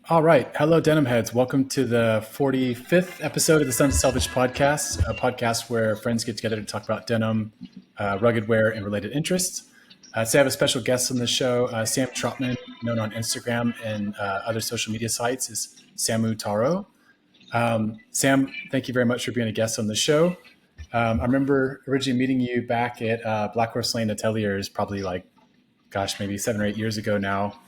All right. Hello, Denimheads. Welcome to the 45th episode of the Sons of Selvedge Podcast, a podcast where friends get together to talk about denim, rugged wear, and related interests. Today I have a special guest on the show, Sam Trotman, known on Instagram and other social media sites as Samu Taro. Sam, thank you very much for being a guest on the show. I remember originally meeting you back at Black Horse Lane Ateliers, probably maybe 7 or 8 years ago now,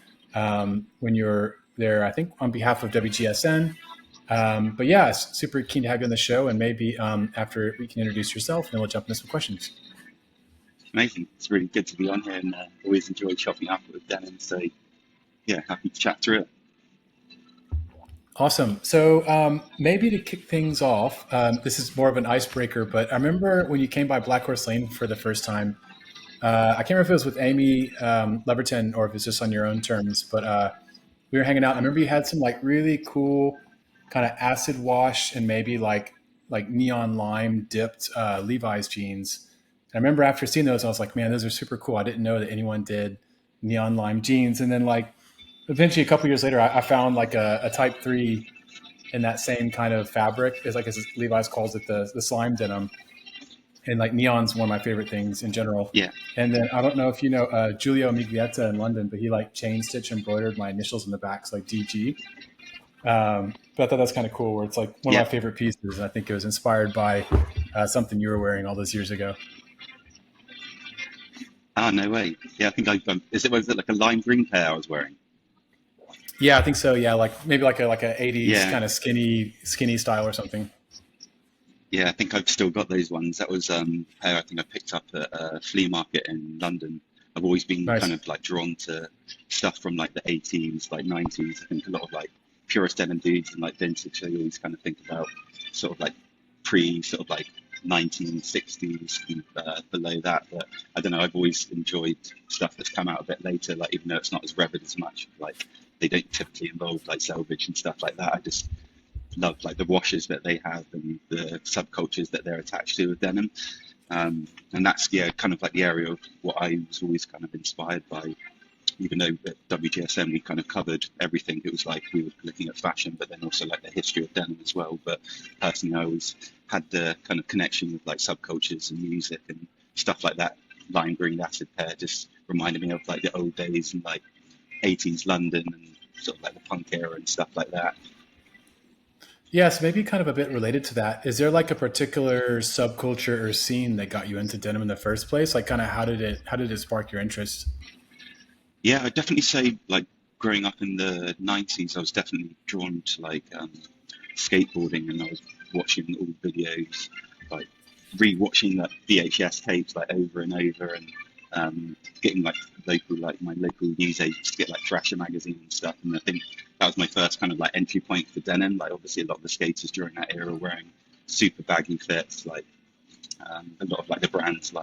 when you were there, I think, on behalf of WGSN. But yeah, super keen to have you on the show, and maybe after we can introduce yourself, and then we'll jump into some questions. Amazing. It's really good to be on here, and always enjoy chopping up with denim. So yeah, happy to chat through it. Awesome. So maybe to kick things off, this is more of an icebreaker, but I remember when you came by Black Horse Lane for the first time, I can't remember if it was with Amy Leverton or if it's just on your own terms, but we were hanging out. I remember you had some really cool kind of acid wash and maybe like neon lime dipped Levi's jeans. And I remember after seeing those, I was like, man, those are super cool. I didn't know that anyone did neon lime jeans. And then eventually a couple years later, I found a type 3 in that same kind of fabric. It's as Levi's calls it, the slime denim. And neon's one of my favorite things in general. Yeah. And then I don't know if you know Giulio Miglietta in London, but he chain stitch embroidered my initials in the back, so DG. But I thought that's kind of cool, where it's one of my favorite pieces. I think it was inspired by something you were wearing all those years ago. Oh, no way. Yeah, I think was it a lime green pair I was wearing? Yeah, I think so. Yeah, maybe a 80s kind of skinny style or something. Yeah, I think I've still got those ones. That was a pair I think I picked up at a flea market in London. I've always been kind of drawn to stuff from the 80s, 90s. I think a lot of purist denim dudes and vintage. I always kind of think about sort of pre 1960s and below that. But I don't know. I've always enjoyed stuff that's come out a bit later. Even though it's not as revered as much. They don't typically involve selvage and stuff like that. I just love the washes that they have and the subcultures that they're attached to with denim, and that's kind of the area of what I was always kind of inspired by. Even though at WGSN we kind of covered everything, it was we were looking at fashion, but then also the history of denim as well. But personally, I always had the kind of connection with subcultures and music and stuff like that. Lime green acid pair just reminded me of the old days and 80s London and sort of the punk era and stuff like that. Yeah, so maybe kind of a bit related to that. Is there a particular subculture or scene that got you into denim in the first place? Kind of how did it spark your interest? Yeah, I'd definitely say growing up in the 90s, I was definitely drawn to skateboarding, and I was watching old videos, re-watching VHS tapes over and over, and getting local my local news agents to get Thrasher magazine and stuff. And I think that was my first kind of entry point for denim. Obviously a lot of the skaters during that era were wearing super baggy fits, a lot of the brands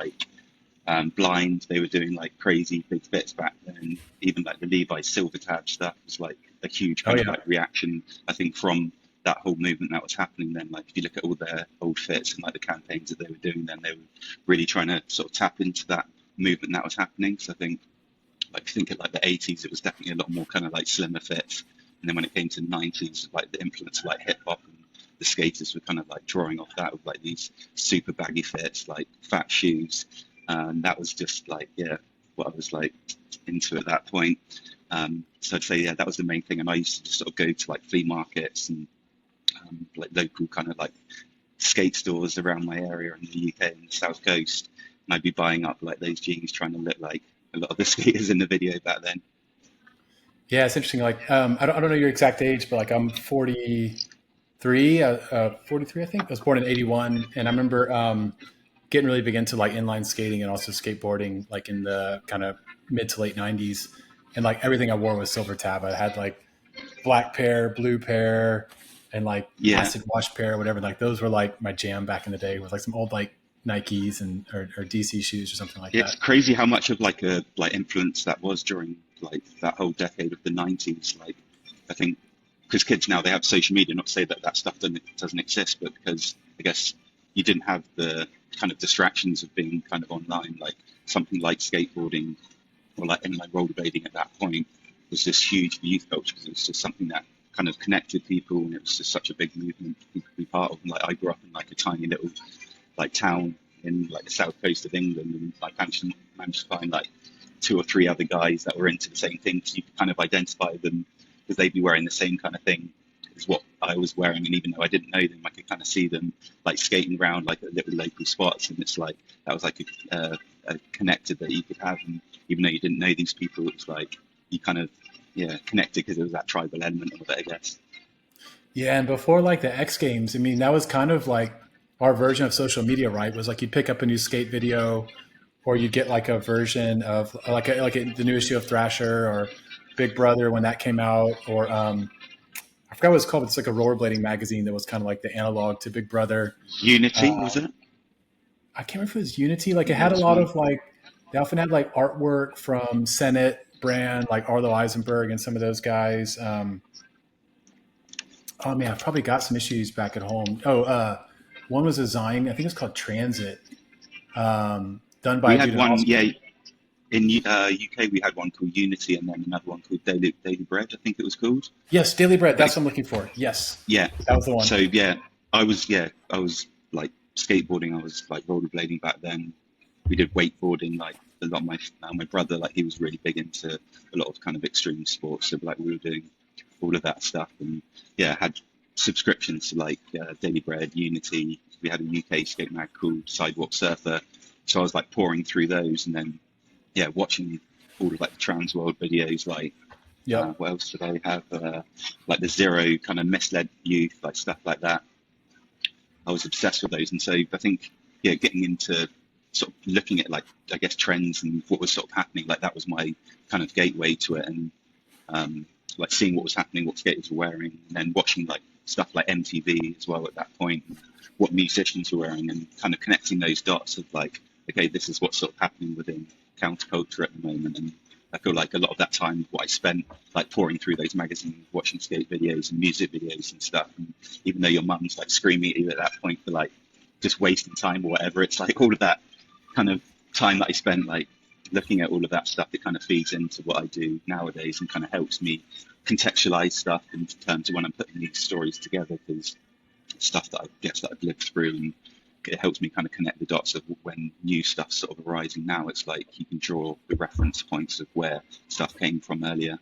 Blind, they were doing crazy big fits back then. Even the Levi's Silver Tab stuff was a huge kind of reaction, I think, from that whole movement that was happening then. If you look at all their old fits and the campaigns that they were doing then, they were really trying to sort of tap into that movement that was happening. So I think if you think at the 80s, it was definitely a lot more kind of slimmer fits, and then when it came to the 90s, the influence of hip hop, and the skaters were kind of drawing off that with these super baggy fits, fat shoes, and that was just what I was into at that point. So I'd say that was the main thing, and I used to just sort of go to flea markets and local kind of skate stores around my area in the UK and the South Coast, and I'd be buying up those jeans, trying to look like a lot of the skaters in the video back then. Yeah, it's interesting. I don't know your exact age, but I'm 43, I think. I was born in 81, and I remember getting really big into inline skating and also skateboarding in the kind of mid to late 90s, and everything I wore was Silver Tab. I had black pair, blue pair, and like Yeah, acid wash pair, whatever. Like those were like my jam back in the day with like some old like Nikes and or DC shoes or something like it's that. crazy how much of like a like influence that was during like that whole decade of the 90s. Like I think because kids now they have social media, not to say that that stuff doesn't exist, but because I guess you didn't have the kind of distractions of being kind of online, like something like skateboarding or like any like rollerblading at that point was this huge for youth culture because it was just something that kind of connected people and it was just such a big movement for people to be part of. And like I grew up in like a tiny little like town in like the south coast of England, and I managed to find like two or three other guys that were into the same thing. So you could kind of identify them because they'd be wearing the same kind of thing as what I was wearing. And even though I didn't know them, I could kind of see them like skating around like at little local spots. And it's like that was like a connector that you could have. And even though you didn't know these people, it was like you kind of connected because there was that tribal element of it, I guess. Yeah, and before like the X Games, I mean, that was kind of like our version of social media, right? Was like you'd pick up a new skate video, or you'd get like a version of the new issue of Thrasher or Big Brother when that came out, or I forgot what it's called. But it's like a rollerblading magazine that was kind of like the analog to Big Brother. Unity, was it? I can't remember if it was Unity. Like it There had a was lot one. of like they often had like artwork from Senate brand, like Arlo Eisenberg and some of those guys. Oh man, I've probably got some issues back at home. One was designed, I think it's called Transit, done by We a dude had in one, Austin. yeah, in UK we had one called Unity and then another one called Daily Bread, I think it was called. Yes, Daily Bread. But That's what I'm looking for. Yes, yeah, that was the one. so I was like skateboarding, I was like rollerblading back then. We did wakeboarding, like a lot of my brother, like he was really big into a lot of kind of extreme sports, so like we were doing all of that stuff. And yeah, had subscriptions to like Daily Bread, Unity. We had a UK skate mag called Sidewalk Surfer, so I was like pouring through those and then watching all of like the trans world videos, like Yep. what else did I have, like the Zero kind of misled youth, like stuff like that. I was obsessed with those. And so I think getting into sort of looking at like I guess trends and what was sort of happening, like that was my kind of gateway to it. And like seeing what was happening, what skaters were wearing, and then watching like stuff like MTV as well at that point, what musicians were wearing, and kind of connecting those dots of like, okay, this is what's sort of happening within counterculture at the moment. And I feel like a lot of that time, what I spent like pouring through those magazines, watching skate videos and music videos and stuff. And even though your mum's like screaming at you at that point for like just wasting time or whatever, it's like all of that kind of time that I spent like looking at all of that stuff, it kind of feeds into what I do nowadays and kind of helps me contextualize stuff in terms of when I'm putting these stories together, because stuff that I guess that I've lived through, and it helps me kind of connect the dots of when new stuff's sort of arising now. It's like you can draw the reference points of where stuff came from earlier.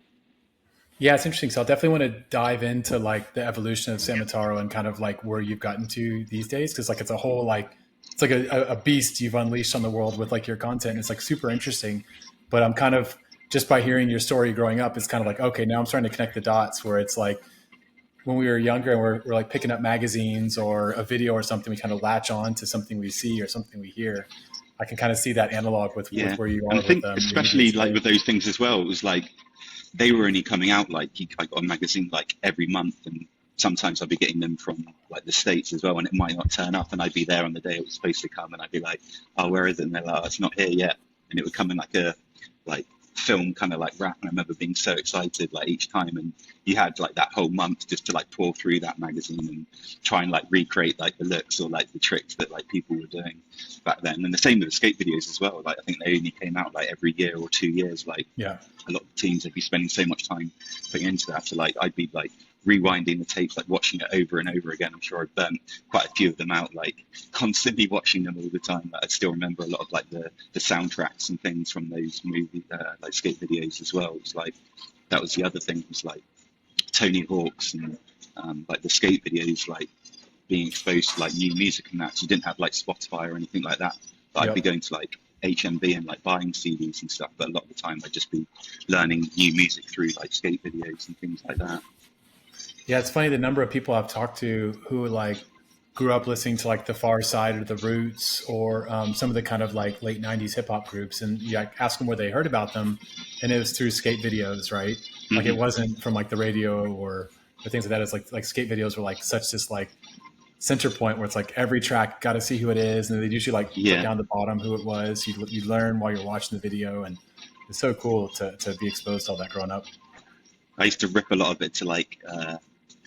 Yeah, it's interesting. So I'll definitely want to dive into like the evolution of Samataro and kind of like where you've gotten to these days, because like it's a whole like it's like a beast you've unleashed on the world with like your content. It's like super interesting, but I'm kind of just by hearing your story growing up, it's kind of like okay, now I'm starting to connect the dots where it's like when we were younger and we're like picking up magazines or a video or something, we kind of latch on to something we see or something we hear. I can kind of see that analog with Yeah, where you and are I with think your media especially like today. with those things as well, it was like they were only coming out like I got a magazine like every month, and sometimes I'd be getting them from like the States as well, and it might not turn up, and I'd be there on the day it was supposed to come, and I'd be like, oh, where is it? And they're like, oh, it's not here yet, and it would come in like a like film kind of like wrap, and I remember being so excited like each time, and you had like that whole month just to like pour through that magazine and try and like recreate like the looks or like the tricks that like people were doing back then. And the same with the skate videos as well, like I think they only came out like every year or 2 years, like Yeah. a lot of teams would be spending so much time putting into that. So like I'd be like rewinding the tapes, like watching it over and over again. I'm sure I've burnt quite a few of them out, like constantly watching them all the time. But I still remember a lot of like the soundtracks and things from those movie like skate videos as well. It's like that was the other thing, was like Tony Hawk's and like the skate videos, like being exposed to like new music and that. So you didn't have like Spotify or anything like that. But I'd be Yep. going to like HMV and like buying CDs and stuff. But a lot of the time I'd just be learning new music through like skate videos and things like that. Yeah, it's funny the number of people I've talked to who like grew up listening to like the Far Side or the Roots or some of the kind of like late '90s hip hop groups, and you like, ask them where they heard about them, and it was through skate videos, right? Like it Hmm. wasn't from like the radio or things like that. It's like skate videos were like such this like center point where it's like every track got to see who it is, and they'd usually like put Yeah. down the bottom who it was. You'd learn while you're watching the video, and it's so cool to be exposed to all that growing up. I used to rip a lot of it to like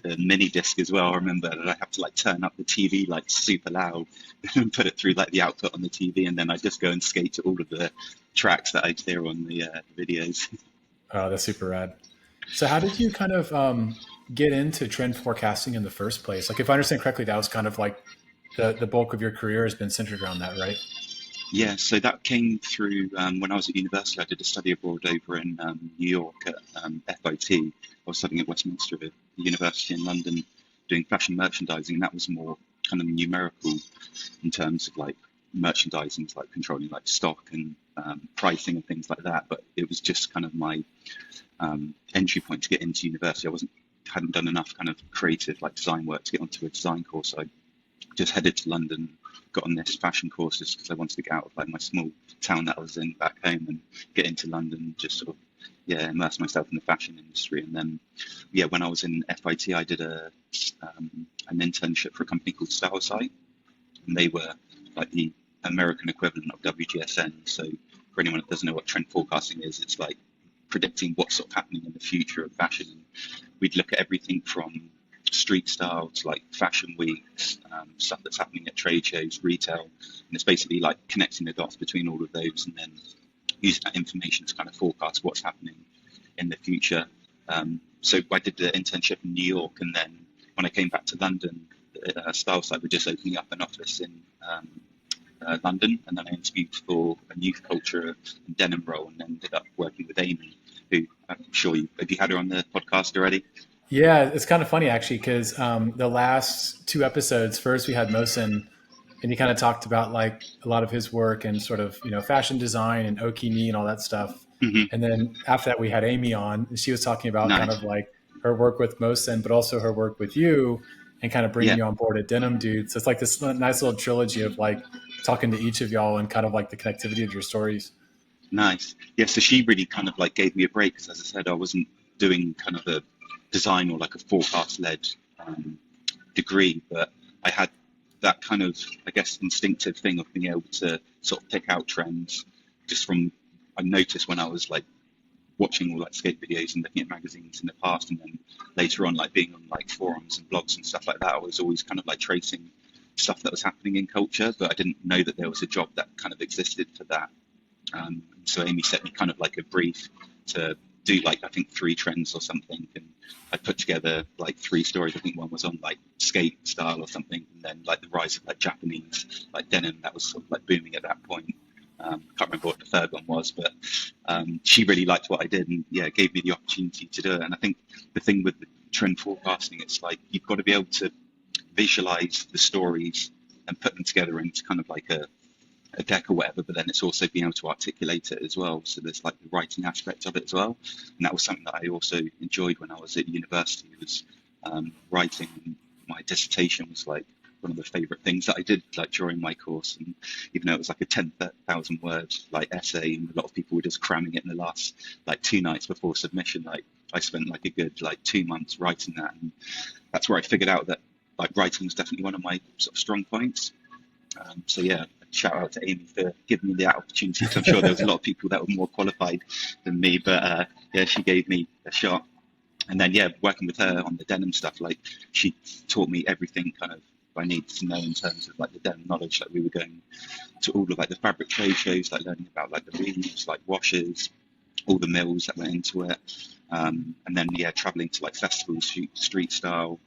the mini disc as well. I remember that I have to like turn up the TV like super loud and put it through like the output on the TV, and then I just go and skate to all of the tracks that I'd hear on the videos. Oh, that's super rad. So how did you kind of get into trend forecasting in the first place? Like if I understand correctly, that was kind of like the bulk of your career has been centered around that, right? Yeah, so that came through when I was at university. I did a study abroad over in New York at FIT. I was studying at Westminster University in London, doing fashion merchandising. And that was more kind of numerical in terms of like merchandising, like controlling like stock and pricing and things like that. But it was just kind of my entry point to get into university. I hadn't done enough kind of creative like design work to get onto a design course. So I just headed to London, got on this fashion course just because I wanted to get out of like my small town that I was in back home and get into London, just sort of immerse myself in the fashion industry. And then when I was in FIT, I did an internship for a company called Stylesight, and they were like the American equivalent of WGSN. So for anyone that doesn't know what trend forecasting is, it's like predicting what's sort of happening in the future of fashion. And we'd look at everything from street style to like fashion weeks, stuff that's happening at trade shows, retail, and it's basically like connecting the dots between all of those and then using that information to kind of forecast what's happening in the future. So I did the internship in New York, and then when I came back to London, Stylesight were just opening up an office in London, and then I interviewed for a youth culture and denim role, and ended up working with Amy, who I'm sure have you had her on the podcast already? Yeah, it's kind of funny actually because the last two episodes, first we had Mosin, and he kind of talked about like a lot of his work and sort of fashion design and Okini and all that stuff. Hmm. And then after that we had Amy on, and she was talking about kind Nice. of like her work with Mosin, but also her work with you, and kind of bringing Yeah. you on board at Denim Dude. So it's like this nice little trilogy of like talking to each of y'all and kind of like the connectivity of your stories. Nice. Yeah, so she really kind of like gave me a break because, as I said, I wasn't doing kind of a design or like a forecast-led degree, but I had that kind of, I guess, instinctive thing of being able to sort of pick out trends just from, I noticed when I was like watching all like skate videos and looking at magazines in the past, and then later on like being on like forums and blogs and stuff like that, I was always kind of like tracing stuff that was happening in culture, but I didn't know that there was a job that kind of existed for that. So Amy set me kind of like a brief to do like I think 3 trends or something, and I put together like 3 stories. I think one was on like skate style or something, and then like the rise of like Japanese like denim that was sort of like booming at that point. I can't remember what the third one was, but she really liked what I did, and gave me the opportunity to do it. And I think the thing with the trend forecasting, it's like you've got to be able to visualize the stories and put them together into kind of like a deck or whatever, but then it's also being able to articulate it as well. So there's like the writing aspect of it as well. And that was something that I also enjoyed when I was at university, was writing. My dissertation was like one of the favorite things that I did like during my course. And even though it was like a 10,000 word like essay, and a lot of people were just cramming it in the last like 2 nights before submission, like I spent like a good like 2 months writing that. And that's where I figured out that like writing was definitely one of my sort of strong points. Shout out to Amy for giving me the opportunity. I'm sure there was a lot of people that were more qualified than me, but she gave me a shot. And then working with her on the denim stuff, like she taught me everything kind of I needed to know in terms of like the denim knowledge. Like we were going to all of like the fabric trade shows, like learning about like the weaves, like washes, all the mills that went into it, and then traveling to like festivals, street style,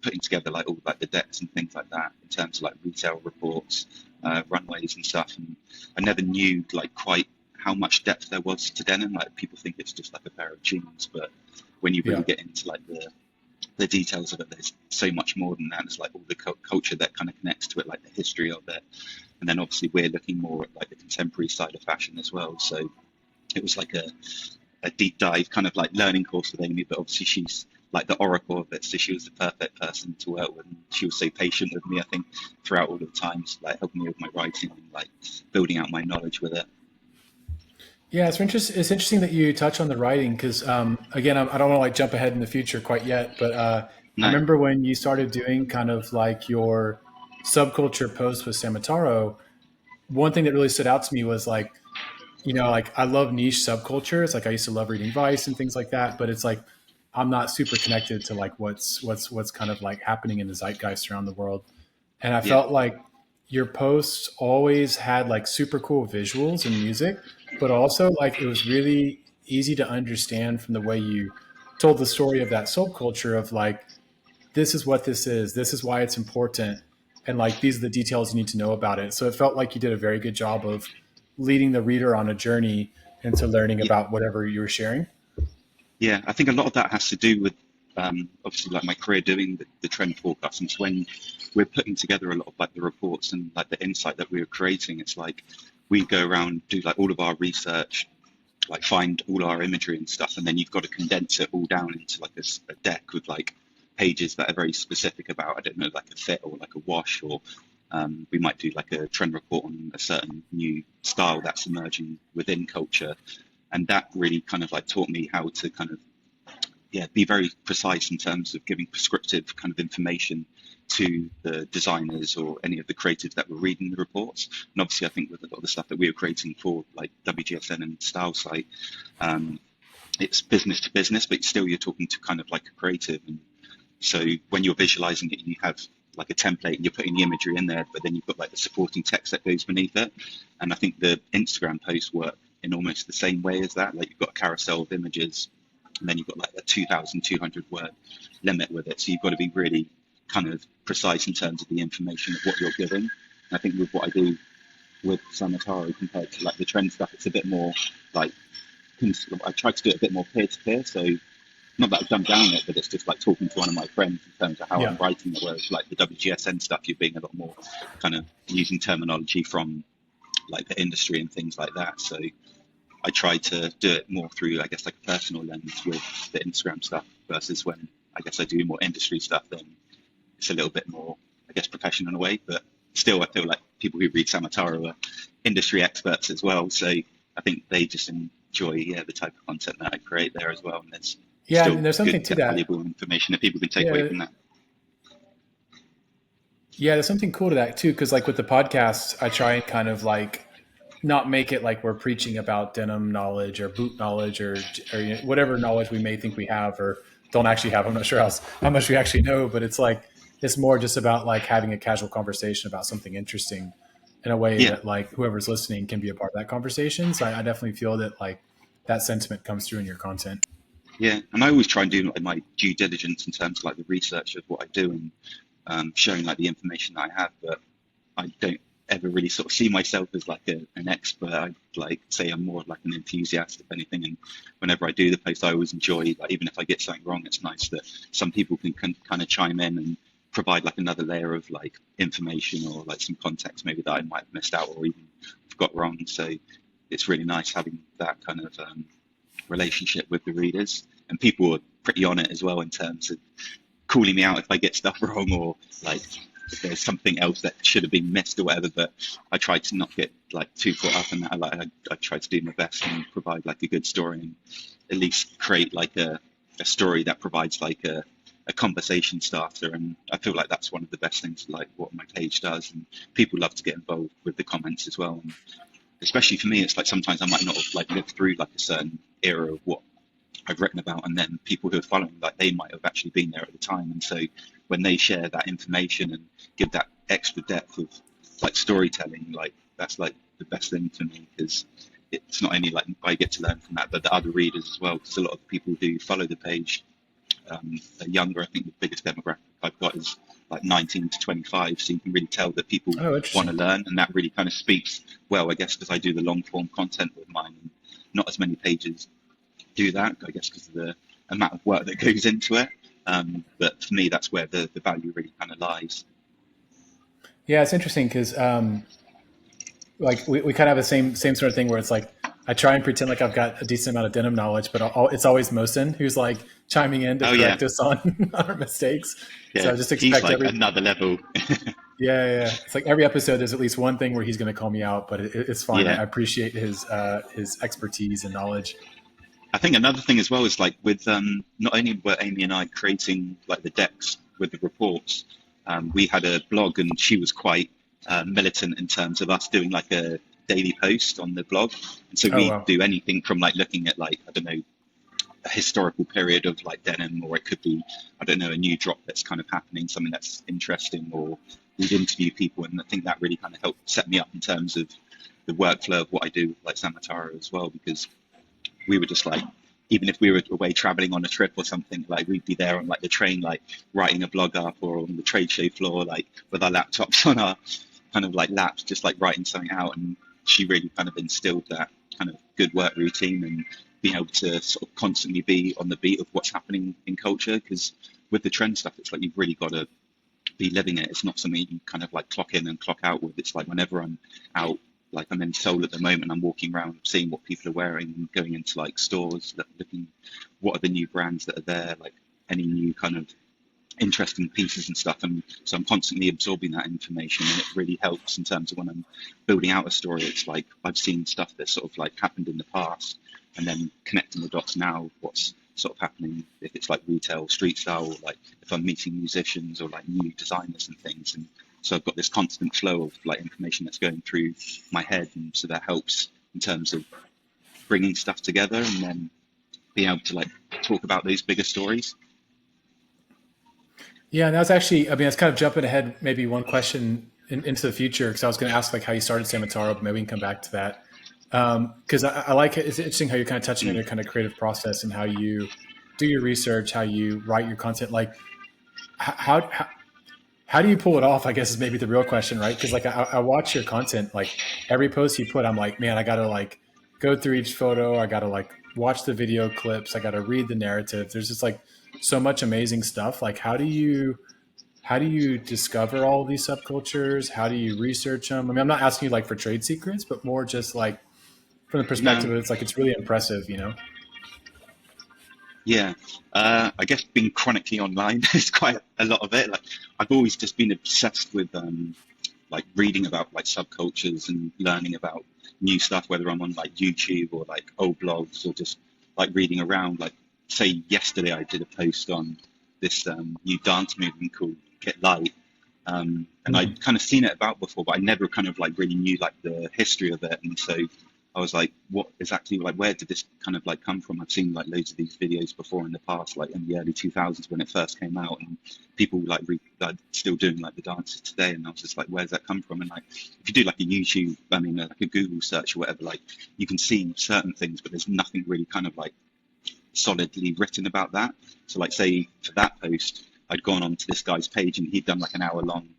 putting together like all like the decks and things like that in terms of like retail reports, runways and stuff. And I never knew like quite how much depth there was to denim. Like people think it's just like a pair of jeans, but when you really get into like the details of it, there's so much more than that. It's like all the culture that kind of connects to it, like the history of it, and then obviously we're looking more at like the contemporary side of fashion as well. So it was like a deep dive kind of like learning course with Amy, but obviously she's like the oracle of it, so she was the perfect person to work with, and she was so patient with me, I think, throughout all of the times, like helping me with my writing and like building out my knowledge with it. Yeah, it's interesting that you touch on the writing because, again, I don't want to like jump ahead in the future quite yet, but I No, remember when you started doing kind of like your subculture posts with Samataro. One thing that really stood out to me was like, like I love niche subcultures. Like I used to love reading Vice and things like that, but it's like I'm not super connected to like what's kind of like happening in the zeitgeist around the world. And I yeah, felt like your posts always had like super cool visuals and music, but also like it was really easy to understand from the way you told the story of that subculture of like this is what this is why it's important, and like these are the details you need to know about it. So it felt like you did a very good job of leading the reader on a journey into learning yeah. about whatever you were sharing. Yeah, I think a lot of that has to do with obviously like my career doing the trend forecasting. So when we're putting together a lot of like the reports and like the insight that we were creating, it's like we go around, do like all of our research, like find all our imagery and stuff, and then you've got to condense it all down into like a deck with like pages that are very specific about, I don't know, like a fit or like a wash, or we might do like a trend report on a certain new style that's emerging within culture. And that really kind of like taught me how to kind of be very precise in terms of giving prescriptive kind of information to the designers or any of the creatives that were reading the reports. And obviously, I think with a lot of the stuff that we were creating for like WGSN and Style Site, um, it's business to business, but still you're talking to kind of like a creative. And so when you're visualizing it, you have like a template and you're putting the imagery in there, but then you've got like the supporting text that goes beneath it. And I think the Instagram posts work in almost the same way as that. Like you've got a carousel of images, and then you've got like a 2,200 word limit with it. So you've got to be really kind of precise in terms of the information of what you're giving. And I think with what I do with Samataro compared to like the trend stuff, it's a bit more like, I try to do it a bit more peer to peer. So not that I've dumbed down it, but it's just like talking to one of my friends in terms of how I'm Yeah. writing it. Whereas like the WGSN stuff, you're being a lot more kind of using terminology from like the industry and things like that. So I try to do it more through, I guess, like a personal lens with the Instagram stuff versus when I guess I do more industry stuff, then it's a little bit more, I guess, professional in a way. But still, I feel like people who read Samataro are industry experts as well. So I think they just enjoy, the type of content that I create there as well. And there's Yeah. still And there's something good, to that. valuable information that people can take away Yeah. from that. Yeah. There's something cool to that too. Cause like with the podcast, I try and kind of like not make it like we're preaching about denim knowledge or boot knowledge or whatever knowledge we may think we have or don't actually have. I'm not sure how much we actually know, but it's like, it's more just about like having a casual conversation about something interesting in a way Yeah, that like whoever's listening can be a part of that conversation. So I definitely feel that like that sentiment comes through in your content. yeah. And I always try and do like my due diligence in terms of like the research of what I do and showing like the information that I have. But I don't ever really sort of see myself as like an expert. I like say I'm more of like an enthusiast, if anything. And whenever I do the post, I always enjoy, like, even if I get something wrong, it's nice that some people can kind of chime in and provide like another layer of like information or like some context maybe that I might have missed out or even got wrong. So it's really nice having that kind of relationship with the readers. And people are pretty on it as well in terms of calling me out if I get stuff wrong or like if there's something else that should have been missed or whatever. But I try to not get like too caught up in that. I try to do my best and provide like a good story and at least create like a story that provides like a conversation starter. And I feel like that's one of the best things like what my page does. And people love to get involved with the comments as well. And especially for me, it's like sometimes I might not have like lived through like a certain era of what I've written about, and then people who are following, like they might have actually been there at the time, and so when they share that information and give that extra depth of like storytelling, like that's like the best thing for me because it's not only like I get to learn from that, but the other readers as well. Because a lot of people who follow the page are younger. I think the biggest demographic I've got is like 19 to 25, so you can really tell that people Oh, want to interesting. learn, and that really kind of speaks well, I guess, because I do the long form content with mine, and not as many pages do that, I guess, because of the amount of work that goes into it. But for me, that's where the value really kind of lies. Yeah, it's interesting because like we kind of have the same sort of thing where it's like I try and pretend like I've got a decent amount of denim knowledge, but it's always Mosin who's like chiming in to Oh yeah, correct us on, on our mistakes. So yeah. I just He's expect like another level. yeah. It's like every episode, there's at least one thing where he's going to call me out, but it's fine. Yeah. I appreciate his expertise and knowledge. I think another thing as well is like with not only were Amy and I creating like the decks with the reports, we had a blog and she was quite militant in terms of us doing like a daily post on the blog. And so Oh we wow. do anything from like looking at like, I don't know, a historical period of like denim, or it could be, I don't know, a new drop that's kind of happening, something that's interesting, or we'd interview people. And I think that really kind of helped set me up in terms of the workflow of what I do with like Samatara as well, because we were just like, even if we were away traveling on a trip or something, like we'd be there on like the train, like writing a blog up, or on the trade show floor, like with our laptops on our kind of like laps, just like writing something out. And she really kind of instilled that kind of good work routine and being able to sort of constantly be on the beat of what's happening in culture. Because with the trend stuff, it's like you've really got to be living it. It's not something you kind of like clock in and clock out with. It's like whenever I'm out, like I'm in Seoul at the moment, I'm walking around seeing what people are wearing and going into like stores, looking what are the new brands that are there, like any new kind of interesting pieces and stuff. And so I'm constantly absorbing that information, and it really helps in terms of when I'm building out a story. It's like I've seen stuff that sort of like happened in the past, and then connecting the dots now, what's sort of happening, if it's like retail, street style, or like if I'm meeting musicians or like new designers and things. And so I've got this constant flow of like information that's going through my head, and so that helps in terms of bringing stuff together and then being able to like talk about those bigger stories. Yeah, and that was actually, I mean, it's kind of jumping ahead, maybe one question into the future, because I was going to ask like how you started Samataro, but maybe we can come back to that. Because I like it. It's interesting how you're kind of touching on your kind of creative process and how you do your research, how you write your content. Like, how do you pull it off? I guess is maybe the real question, right? Because like I watch your content, like every post you put, I'm like, man, I got to like go through each photo. I got to like watch the video clips. I got to read the narrative. There's just like so much amazing stuff. Like, how do you discover all of these subcultures? How do you research them? I mean, I'm not asking you like for trade secrets, but more just like from the No, perspective of it's like it's really impressive, you know? yeah. I guess being chronically online is quite a lot of it. Like I've always just been obsessed with like reading about like subcultures and learning about new stuff, whether I'm on like YouTube or like old blogs or just like reading around. Like say yesterday I did a post on this new dance movement called Get Light. And I'd kind of seen it about before, but I never kind of like really knew like the history of it. And so I was like, what exactly, like, where did this kind of like come from? I've seen like loads of these videos before in the past, like in the early 2000s when it first came out, and people like still doing like the dances today. And I was just like, where's that come from? And like, if you do like a YouTube, I mean, like a Google search or whatever, like you can see certain things, but there's nothing really kind of like solidly written about that. So like say for that post, I'd gone onto this guy's page and he'd done like an hour long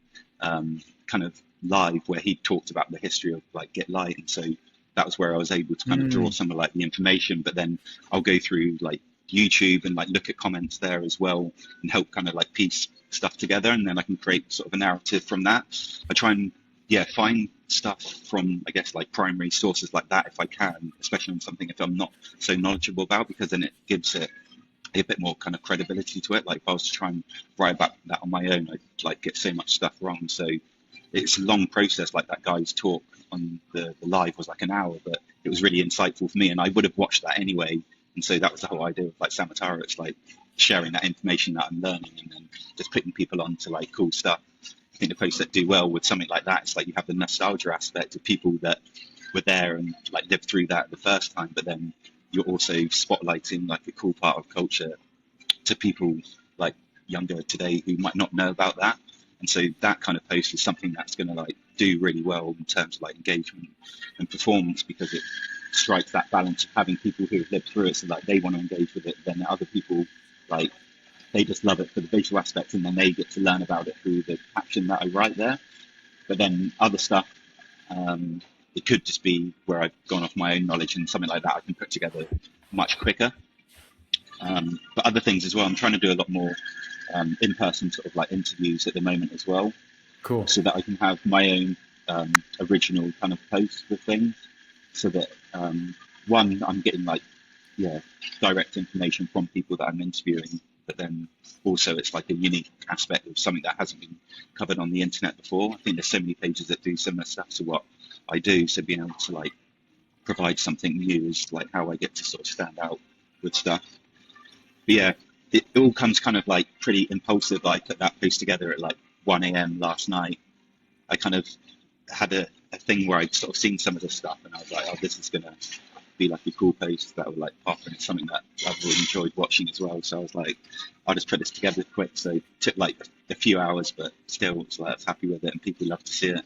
kind of live where he talked about the history of like Get Light. And so that was where I was able to kind of draw some of like the information, but then I'll go through like YouTube and like look at comments there as well and help kind of like piece stuff together. And then I can create sort of a narrative from that. I try and find stuff from, I guess, like primary sources like that if I can, especially on something if I'm not so knowledgeable about, because then it gives it a bit more kind of credibility to it. Like if I was to try and write about that on my own, I'd like get so much stuff wrong. So it's a long process. Like that guy's talk on the live was like an hour, but it was really insightful for me, and I would have watched that anyway. And so that was the whole idea of like Samatara. It's like sharing that information that I'm learning and then just putting people on to like cool stuff. I think the posts that do well with something like that, it's like you have the nostalgia aspect of people that were there and like lived through that the first time, but then you're also spotlighting like a cool part of culture to people like younger today who might not know about that. And so that kind of post is something that's going to like do really well in terms of like engagement and performance, because it strikes that balance of having people who have lived through it, so like they want to engage with it, then other people like they just love it for the visual aspects, and then they get to learn about it through the caption that I write there. But then other stuff, it could just be where I've gone off my own knowledge, and something like that I can put together much quicker. But other things as well, I'm trying to do a lot more in-person sort of like interviews at the moment as well, Cool. so that I can have my own original kind of posts for things, so that one, I'm getting like, yeah, direct information from people that I'm interviewing, but then also it's like a unique aspect of something that hasn't been covered on the internet before. I think there's so many pages that do similar stuff to what I do, so being able to like provide something new is like how I get to sort of stand out with stuff. But yeah, it all comes kind of like pretty impulsive. I put that post together at like 1 a.m. last night. I kind of had a thing where I'd sort of seen some of this stuff and I was like, oh, this is going to be like a cool post that will like pop, and it's something that I've really enjoyed watching as well. So I was like, I'll just put this together quick. So it took like a few hours, but still it's like I was happy with it and people love to see it.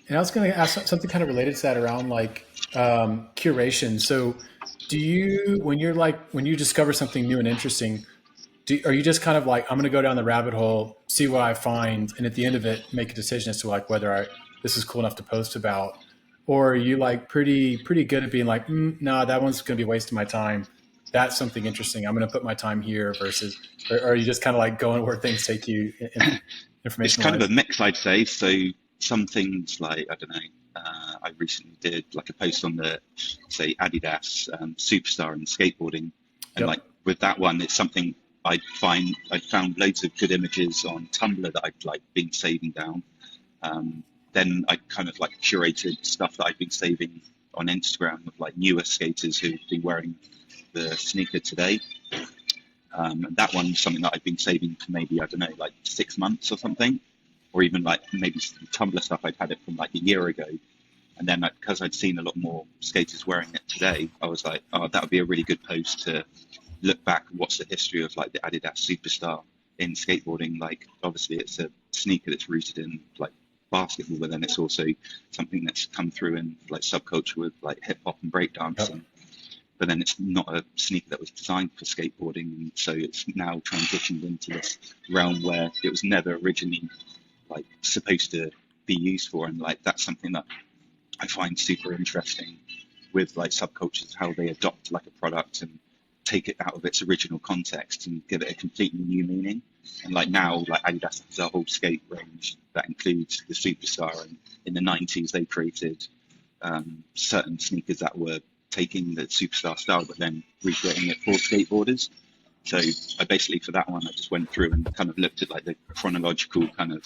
And I was going to ask something kind of related to that around like curation. So do you, when you discover something new and interesting, are you just kind of like, I'm going to go down the rabbit hole, see what I find, and at the end of it, make a decision as to like whether this is cool enough to post about, or are you like pretty good at being like, no, that one's going to be wasting my time. That's something interesting. I'm going to put my time here versus, or are you just kind of like going where things take you It's information kind of wise? a mix, I'd say. So some things like, I don't know, I recently did like a post on the, say, Adidas Superstar and skateboarding. And Yep. like with that one, it's something I found loads of good images on Tumblr that I'd like been saving down. Then I kind of like curated stuff that I've been saving on Instagram of like newer skaters who've been wearing the sneaker today. And that one's something that I've been saving for maybe, I don't know, like 6 months or something, or even like maybe some Tumblr stuff. I'd had it from like a year ago. And then because I'd seen a lot more skaters wearing it today, I was like, oh, that would be a really good post to look back. What's the history of like the Adidas Superstar in skateboarding? Like, obviously, it's a sneaker that's rooted in like basketball, but then it's also something that's come through in like subculture with like hip hop and Yep. breakdancing. But then it's not a sneaker that was designed for skateboarding, and so it's now transitioned into this realm where it was never originally like supposed to be used for, and like that's something that I find super interesting with like subcultures, how they adopt like a product and take it out of its original context and give it a completely new meaning. And like now, like Adidas has a whole skate range that includes the Superstar, and in the 90s they created certain sneakers that were taking the Superstar style but then recreating it for skateboarders. So I basically, for that one, I just went through and kind of looked at like the chronological kind of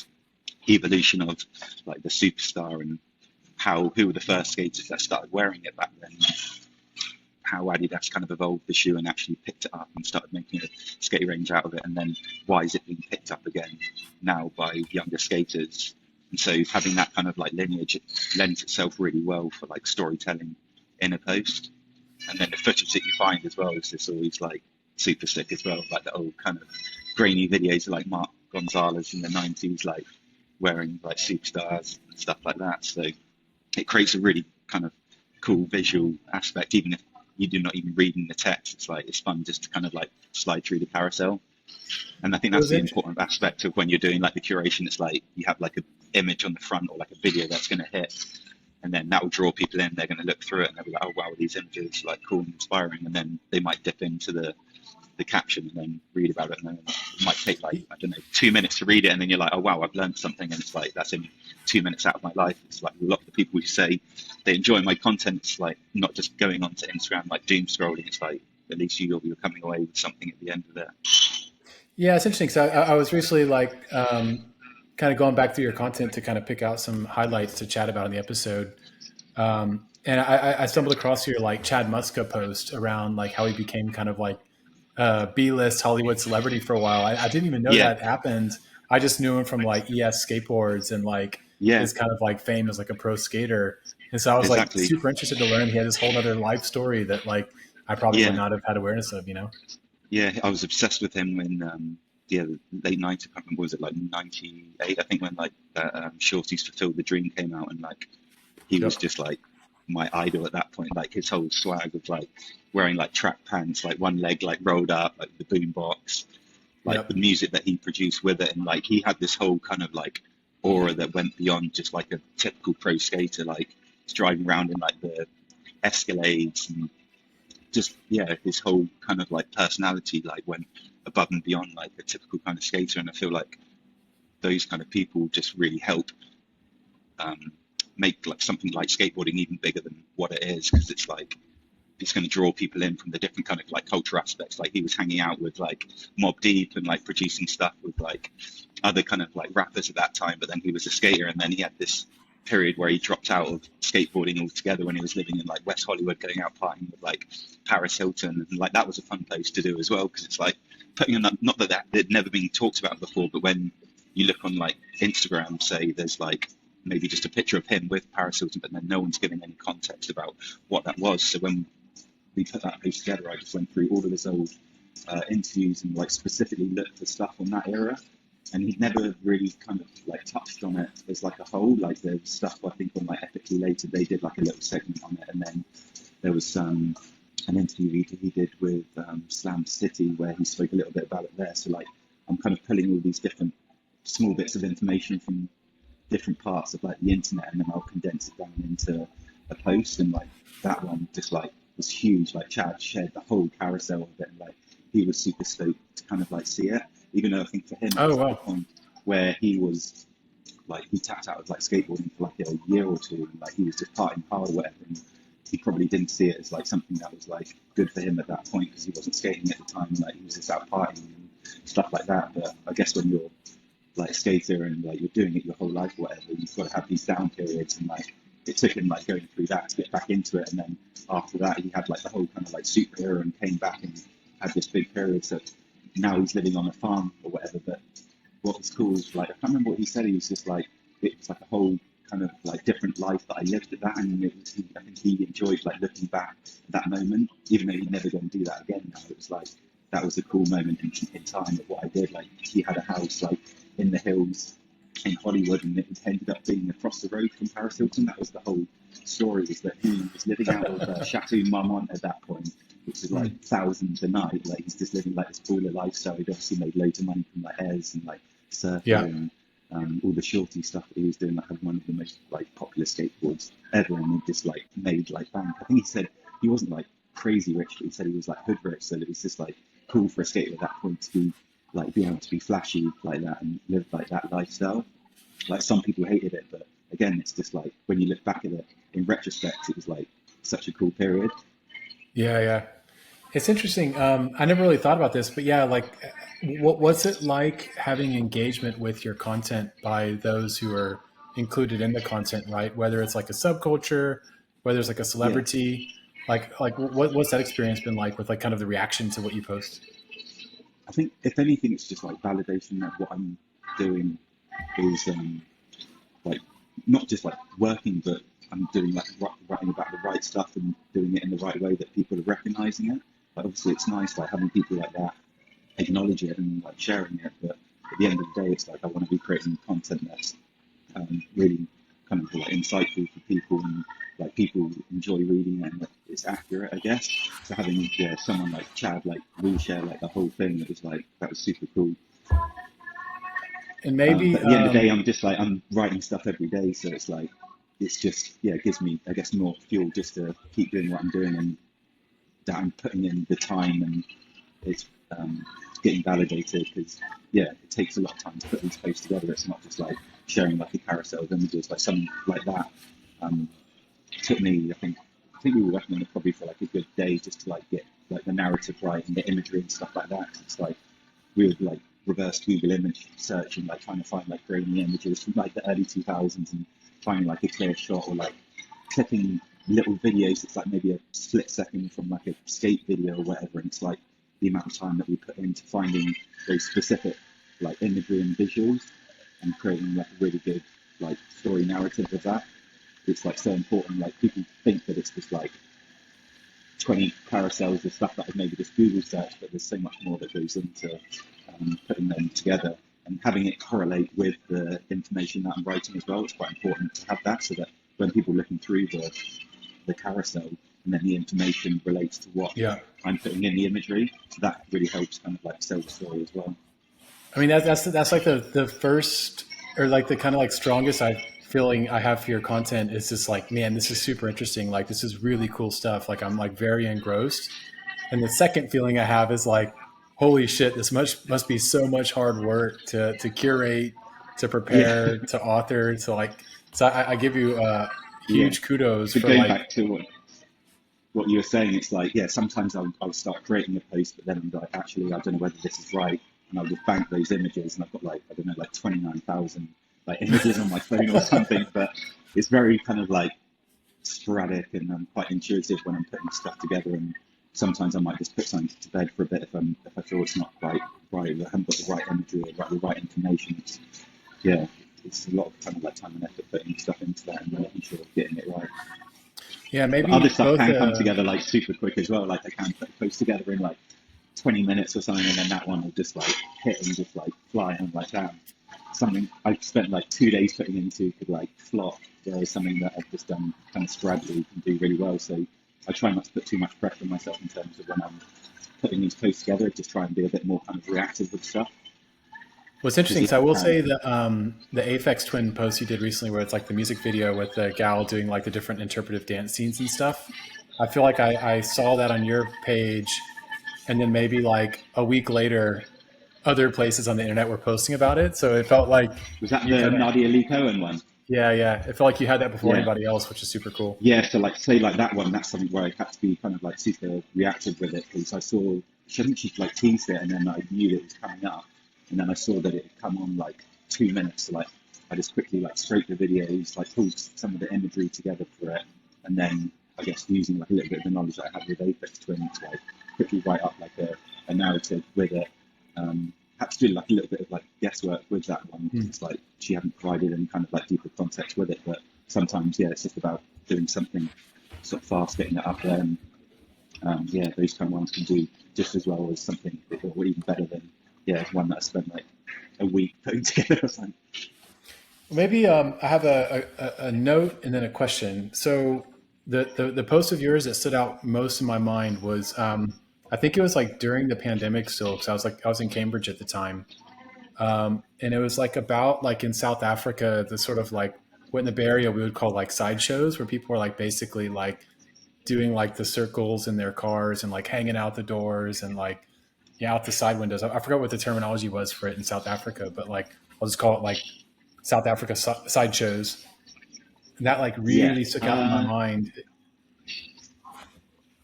evolution of like the Superstar and who were the first skaters that started wearing it back then, how Adidas kind of evolved the shoe and actually picked it up and started making a skate range out of it, and then why is it being picked up again now by younger skaters. And so having that kind of like lineage, it lends itself really well for like storytelling in a post. And then the footage that you find as well is just always like super sick as well, like the old kind of grainy videos of like Mark Gonzalez in the 90s, like wearing like Superstars and stuff like that. So it creates a really kind of cool visual aspect, even if you do not even read in the text. It's like it's fun just to kind of like slide through the carousel. And I think It that's was the interesting. important aspect of when you're doing like the curation. It's like you have like an image on the front or like a video that's going to hit, and then that will draw people in. They're going to look through it and they'll be like, oh wow, these images are like cool and inspiring. And then they might dip into the caption and then read about it, and then it might take like, I don't know, 2 minutes to read it, and then you're like, oh wow, I've learned something. And it's like that's in 2 minutes out of my life. It's like a lot of the people who say they enjoy my content, it's like not just going onto Instagram like doom scrolling. It's like at least you're coming away with something at the end of it. Yeah, it's interesting. So I was recently like kind of going back through your content to kind of pick out some highlights to chat about in the episode. And I stumbled across your like Chad Muska post around like how he became kind of like B-list Hollywood celebrity for a while. I didn't even know Yeah, that happened. I just knew him from like ES skateboards and like yeah, his kind of like fame as like a pro skater. And so I was like exactly. super interested to learn he had this whole other life story that like I probably would Yeah, not have had awareness of, you know? yeah. I was obsessed with him when yeah, the late 90s. I can't remember, was it like 98? I think when like Shorty's Fulfill the Dream came out, and like he was Yep. just like my idol at that point. Like his whole swag of like wearing like track pants, like one leg like rolled up, like the boombox, like the Yep. music that he produced with it, and like he had this whole kind of like aura that went beyond just like a typical pro skater. Like he's driving around in like the Escalades, and just yeah, his whole kind of like personality like went above and beyond like a typical kind of skater. And I feel like those kind of people just really help um, make like something like skateboarding even bigger than what it is, because it's like it's going to draw people in from the different kind of like culture aspects. Like he was hanging out with like Mobb Deep and like producing stuff with like other kind of like rappers at that time, but then he was a skater, and then he had this period where he dropped out of skateboarding altogether when he was living in like West Hollywood, going out partying with like Paris Hilton, and like that was a fun place to do as well, because it's like putting on, not that had never been talked about before, but when you look on like Instagram, say there's like maybe just a picture of him with Paris Hilton, but then no one's giving any context about what that was. So when we put that post together, I just went through all of his old interviews and like specifically looked for stuff on that era, and he'd never really kind of like touched on it as like a whole. Like there was stuff I think on like Epically Later, they did like a little segment on it, and then there was an interview he did with Slam City where he spoke a little bit about it there. So like I'm kind of pulling all these different small bits of information from different parts of like the internet, and then I'll condense it down into a post. And like that one just like was huge. Like Chad shared the whole carousel of it, and like he was super stoked to kind of like see it, even though I think for him it was like a point where he was like, he tapped out of like skateboarding for like a year or two, and like he was just partying hard or whatever, and he probably didn't see it as like something that was like good for him at that point, because he wasn't skating at the time, and like he was just out partying and stuff like that. But I guess when you're like a skater and like you're doing it your whole life or whatever, you've got to have these down periods, and like it took him like going through that to get back into it. And then after that he had like the whole kind of like super era and came back and had this big period. So now he's living on a farm or whatever. But what was cool is like, I can't remember what he said, he was just like, it was like a whole kind of like different life that I lived at that, and it was, I think he enjoyed like looking back at that moment, even though he'd never going to do that again now. It was like, that was a cool moment in time of what I did. Like he had a house like in the hills in Hollywood, and it ended up being across the road from Paris Hilton. That was the whole story, is that he was living out of Chateau Marmont at that point, which is like thousands a night. Like he's just living like this baller lifestyle. He'd obviously made loads of money from like airs and like surfing and all the shorty stuff that he was doing. Like had one of the most like popular skateboards ever, and he just like made like bank. I think he said he wasn't like crazy rich, but he said he was like hood rich, so that it was just like cool for a skater at that point to be like be able to be flashy like that and live like that lifestyle. Like some people hated it, but again, it's just like when you look back at it in retrospect, it was like such a cool period. Yeah. It's interesting. I never really thought about this, but yeah, like what's it like having engagement with your content by those who are included in the content, right? Whether it's like a subculture, whether it's like a celebrity, like what's that experience been like with like kind of the reaction to what you post? I think if anything, it's just like validation that what I'm doing is like not just like working, but I'm doing like writing about the right stuff and doing it in the right way that people are recognizing it. Like obviously it's nice like having people like that acknowledge it and like sharing it, but at the end of the day, it's like I want to be creating content that's really kind of like insightful for people, and like people enjoy reading it and that it's accurate, I guess. So having someone like Chad like reshare like the whole thing, it was like that was super cool. And maybe But at the end of the day, I'm just like, I'm writing stuff every day, so it's like it's just it gives me, I guess, more fuel just to keep doing what I'm doing, and that I'm putting in the time, and it's getting validated, because it takes a lot of time to put these posts together. It's not just like sharing like a carousel of images, like something like that took me, I think we were working on it probably for like a good day just to like get like the narrative right and the imagery and stuff like that. It's like we would like reverse Google image search and like trying to find like grainy images from like the early 2000s and finding like a clear shot, or like clipping little videos. It's like maybe a split second from like a skate video or whatever, and it's like the amount of time that we put into finding those specific like imagery and visuals and creating like a really good like story narrative of that. It's like so important. Like people think that it's just like 20 carousels of stuff that I've maybe just Google search, but there's so much more that goes into putting them together and having it correlate with the information that I'm writing as well. It's quite important to have that, so that when people are looking through the carousel and then the information relates to what I'm putting in the imagery, so that really helps kind of like sell the story as well. I mean, that's like the first, or like the kind of like strongest feeling I have for your content is just like, man, this is super interesting. Like, this is really cool stuff. Like, I'm like very engrossed. And the second feeling I have is like, holy shit, this must be so much hard work to curate, to prepare, to author, to like. So I give you huge kudos for for going like. back to what. what you were saying, it's like, yeah, sometimes I'll start creating a post, but then I'm like, actually, I don't know whether this is right. And I'll just bank those images, and I've got like, I don't know, like 29,000 like images on my phone or something. But it's very kind of like sporadic, and I'm quite intuitive when I'm putting stuff together. And sometimes I might just put something to bed for a bit if I feel it's not right, I haven't got the right imagery or the right information. It's a lot of kind of like time and effort putting stuff into that and making sure of getting it right. Yeah, But maybe other stuff both. can come together like super quick as well. Like I can put a post together in like 20 minutes or something, and then that one will just like hit and just like fly. And I'm like, damn, something I spent like 2 days putting into could like flop. Whereas something that I've just done kind of sporadically can do really well. So I try not to put too much pressure on myself in terms of when I'm putting these posts together. Just try and be a bit more kind of reactive with stuff. What's interesting, so I will say that the Aphex Twin post you did recently, where it's like the music video with the gal doing like the different interpretive dance scenes and stuff. I feel like I saw that on your page, and then maybe like a week later, other places on the internet were posting about it. So it felt like was that the Nadia Lee Cohen one? Yeah. It felt like you had that before Yeah. anybody else, which is super cool. Yeah, so like say like that one, that's something where I had to be kind of like super reactive with it, because I saw she like teased it, and then I knew that it was coming up, and then I saw that it had come on like 2 minutes. So like I just quickly like scraped the videos, like pulled some of the imagery together for it, and then I guess using like a little bit of the knowledge that I had with Aphex Twin to like quickly write up like a narrative with it. Had to do like a little bit of like guesswork with that one, because it's like she hadn't provided any kind of like deeper context with it. But sometimes, yeah, it's just about doing something sort of fast, getting it up there. And those kind of ones can do just as well as something, or even better than, one that I spent like a week putting together or something. Maybe I have a note and then a question. So the post of yours that stood out most in my mind was I think it was like during the pandemic still, because I was in Cambridge at the time, and it was like about like in South Africa, the sort of like what in the Bay Area we would call like sideshows, where people are like basically like doing like the circles in their cars and like hanging out the doors and like out the side windows. I forgot what the terminology was for it in South Africa, but like I'll just call it like South Africa sideshows. And that like really stuck out in my mind.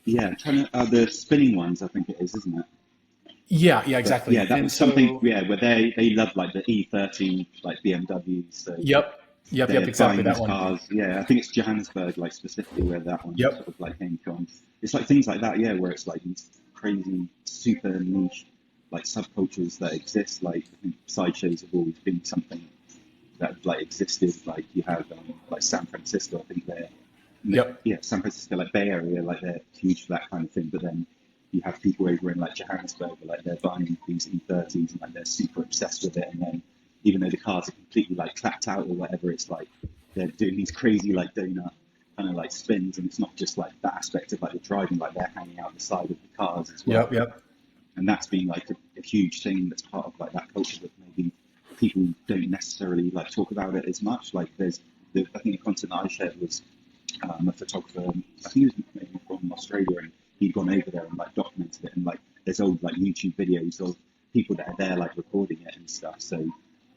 Yeah, the spinning ones, I think it is, isn't it? Yeah, exactly. But, yeah, that was something. Yeah, where they love like the E30 like BMWs. So Yep, exactly that one. Cars. Yeah, I think it's Johannesburg, like specifically where that one Yep. sort of like came from. It's like things like that, yeah, where it's like these crazy, super niche like subcultures that exist. Like I think sideshows have always been something that like existed. Like you have like San Francisco, I think San Francisco, like Bay Area, like they're huge for that kind of thing. But then you have people over in like Johannesburg, like they're buying these E30s and like they're super obsessed with it. And then even though the cars are completely like clapped out or whatever, it's like they're doing these crazy like donut kind of like spins, and it's not just like that aspect of like the driving, like they're hanging out the side of the cars as well. Yep. And that's been like a huge thing that's part of like that culture that maybe people don't necessarily like talk about it as much. Like I think the content that I shared was a photographer, I think he was maybe from Australia, and he'd gone over there and like documented it, and like there's old like YouTube videos of people that are there like recording it and stuff. So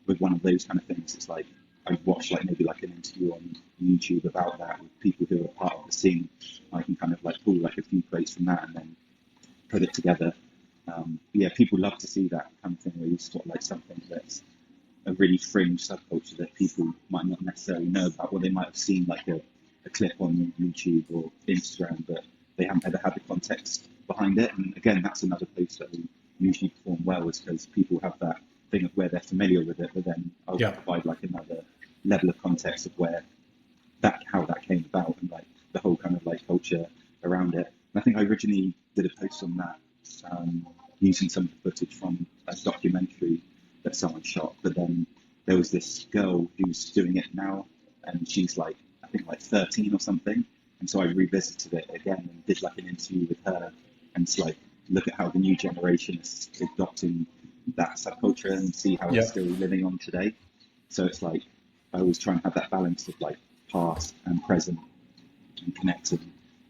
with one of those kind of things, it's like I watched like maybe like an interview on YouTube about that with people who are part of the scene. I can kind of like pull like a few quotes from that and then put it together. People love to see that kind of thing where you spot like something that's a really fringe subculture that people might not necessarily know about, or they might have seen like a clip on YouTube or Instagram, but they haven't ever had the context behind it. And again, that's another place that we usually perform well, is because people have that thing of where they're familiar with it, but then I'll provide like another level of context of how that came about, and like the whole kind of like culture around it. And I think I originally did a post on that using some of the footage from a documentary that someone shot, but then there was this girl who's doing it now, and she's like, I think like 13 or something, and so I revisited it again and did like an interview with her, and it's like look at how the new generation is adopting that subculture and see how it's still living on today. So it's like I always try and have that balance of like past and present and connecting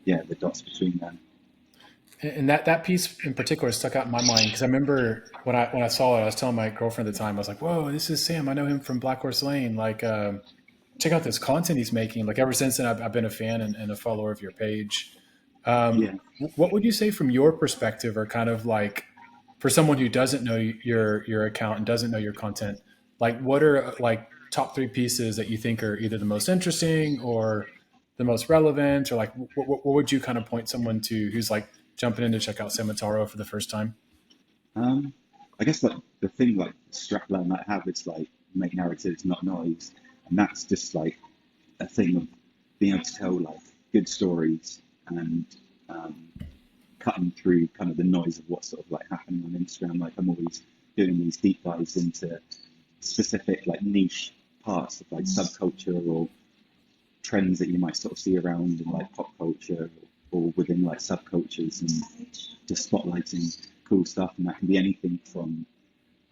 the dots between them. And that piece in particular stuck out in my mind, because I remember when I saw it, I was telling my girlfriend at the time, I was like, "Whoa, this is Sam. I know him from Black Horse Lane. Like, check out this content he's making." Like ever since then, I've been a fan and a follower of your page. Yeah. What would you say from your perspective, or kind of like for someone who doesn't know your account and doesn't know your content, like what are like top three pieces that you think are either the most interesting or the most relevant, or like what would you kind of point someone to who's like jumping in to check out Samataro for the first time? Um, I guess like the thing like strapline I have is like make narratives, not noise, and that's just like a thing of being able to tell like good stories and um, cutting through kind of the noise of what's sort of like happening on Instagram. Like I'm always doing these deep dives into specific like niche parts of like subculture or trends that you might sort of see around in like pop culture or within like subcultures and just spotlighting cool stuff. And that can be anything from,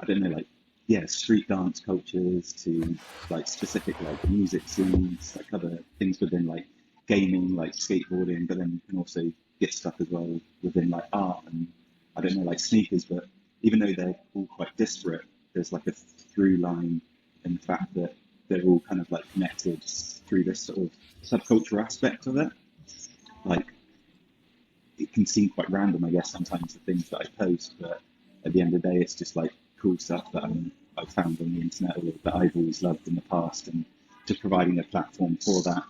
I don't know, like, yeah, street dance cultures to like specific like music scenes, like other things within like gaming, like skateboarding, but then you can also get stuff as well within like art and I don't know, like sneakers, but even though they're all quite disparate, there's like a through line in the fact that they're all kind of like connected through this sort of subculture aspect of it. Like it can seem quite random, I guess, sometimes the things that I post, but at the end of the day, it's just like cool stuff that I've found on the internet or that I've always loved in the past, and just providing a platform for that.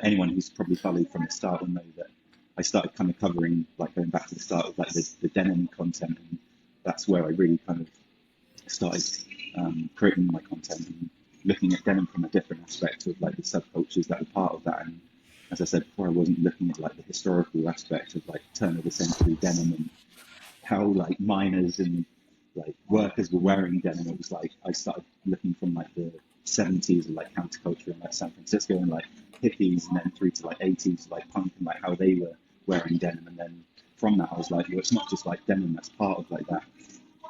Anyone who's probably followed from the start will know that I started kind of covering, like going back to the start of like the denim content, and that's where I really kind of started creating my content and looking at denim from a different aspect of like the subcultures that are part of that. And as I said before, I wasn't looking at like the historical aspect of like turn of the century denim and how like miners and like workers were wearing denim. It was like I started looking from like the 70s and like counterculture in like San Francisco and like hippies, and then through to like 80s like punk and like how they were wearing denim. And then from that I was like, well, it's not just like denim that's part of like that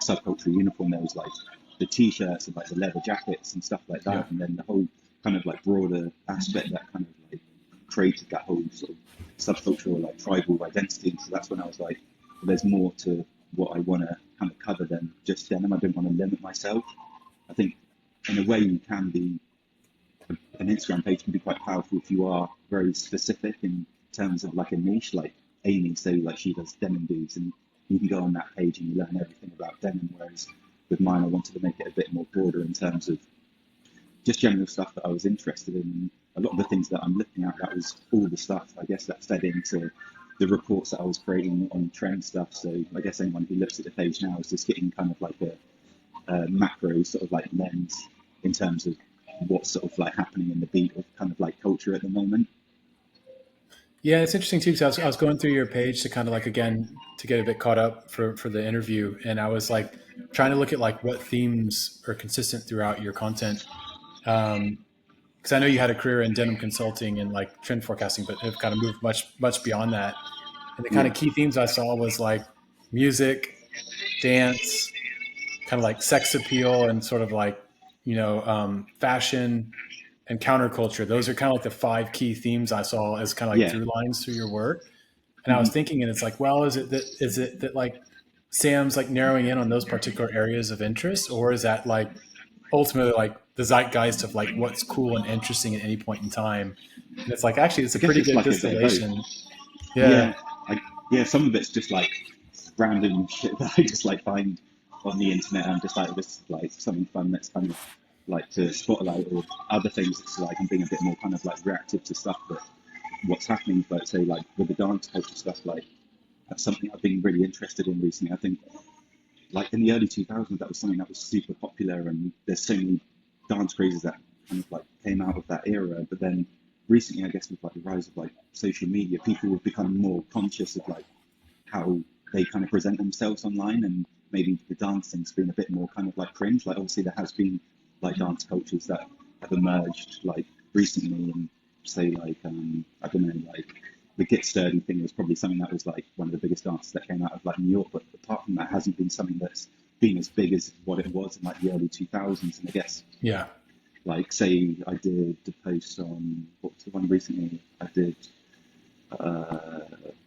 subculture uniform. There was like the t-shirts and like the leather jackets and stuff like that, Yeah. and then the whole kind of like broader aspect that kind of like created that whole sort of subcultural like tribal identity. And so that's when I was like, well, there's more to what I want to kind of cover than just denim. I didn't want to limit myself. I think in a way you can be, an Instagram page can be quite powerful if you are very specific in terms of like a niche. Like Amy, say like she does denim dudes, and you can go on that page and you learn everything about denim. Whereas with mine, I wanted to make it a bit more broader in terms of just general stuff that I was interested in. A lot of the things that I'm looking at, that was all the stuff, I guess, that fed into the reports that I was creating on trend stuff. So I guess anyone who looks at the page now is just getting kind of like a macro sort of like lens in terms of what's sort of like happening in the beat of kind of like culture at the moment. Yeah, it's interesting too, because I was going through your page to kind of like, again, to get a bit caught up for the interview. And I was like trying to look at like what themes are consistent throughout your content. Because I know you had a career in denim consulting and like trend forecasting, but have kind of moved much beyond that. And the kind Yeah, of key themes I saw was like music, dance, kind of like sex appeal, and sort of like, fashion and counterculture. Those are kind of like the five key themes I saw as kind of like yeah, through lines through your work. And I was mhm, thinking, and it's like, well, is it that like Sam's like narrowing in on those particular areas of interest, or is that like ultimately like the zeitgeist of like what's cool and interesting at any point in time? And it's like actually it's I a guess pretty it's good like a bit of both. distillation. Yeah. Yeah, yeah, some of it's just like random shit that I just like find on the internet. I'm just like, this is like something fun that's kind of like to spotlight, or other things it's like I'm being a bit more kind of like reactive to stuff that what's happening. But say like with the dance culture stuff, like that's something I've been really interested in recently. I think like in the early 2000s, that was something that was super popular, and there's so many dance crazes that kind of like came out of that era. But then recently, I guess with like the rise of like social media, people have become more conscious of like how they kind of present themselves online, and maybe the dancing's been a bit more kind of like cringe. Like obviously there has been like dance cultures that have emerged like recently, and say like I don't know, like the Get Sturdy thing was probably something that was like one of the biggest dances that came out of like New York. But apart from that, hasn't been something that's been as big as what it was in like the early 2000s. And I guess Yeah. like say I did the post on, what was the one recently? I did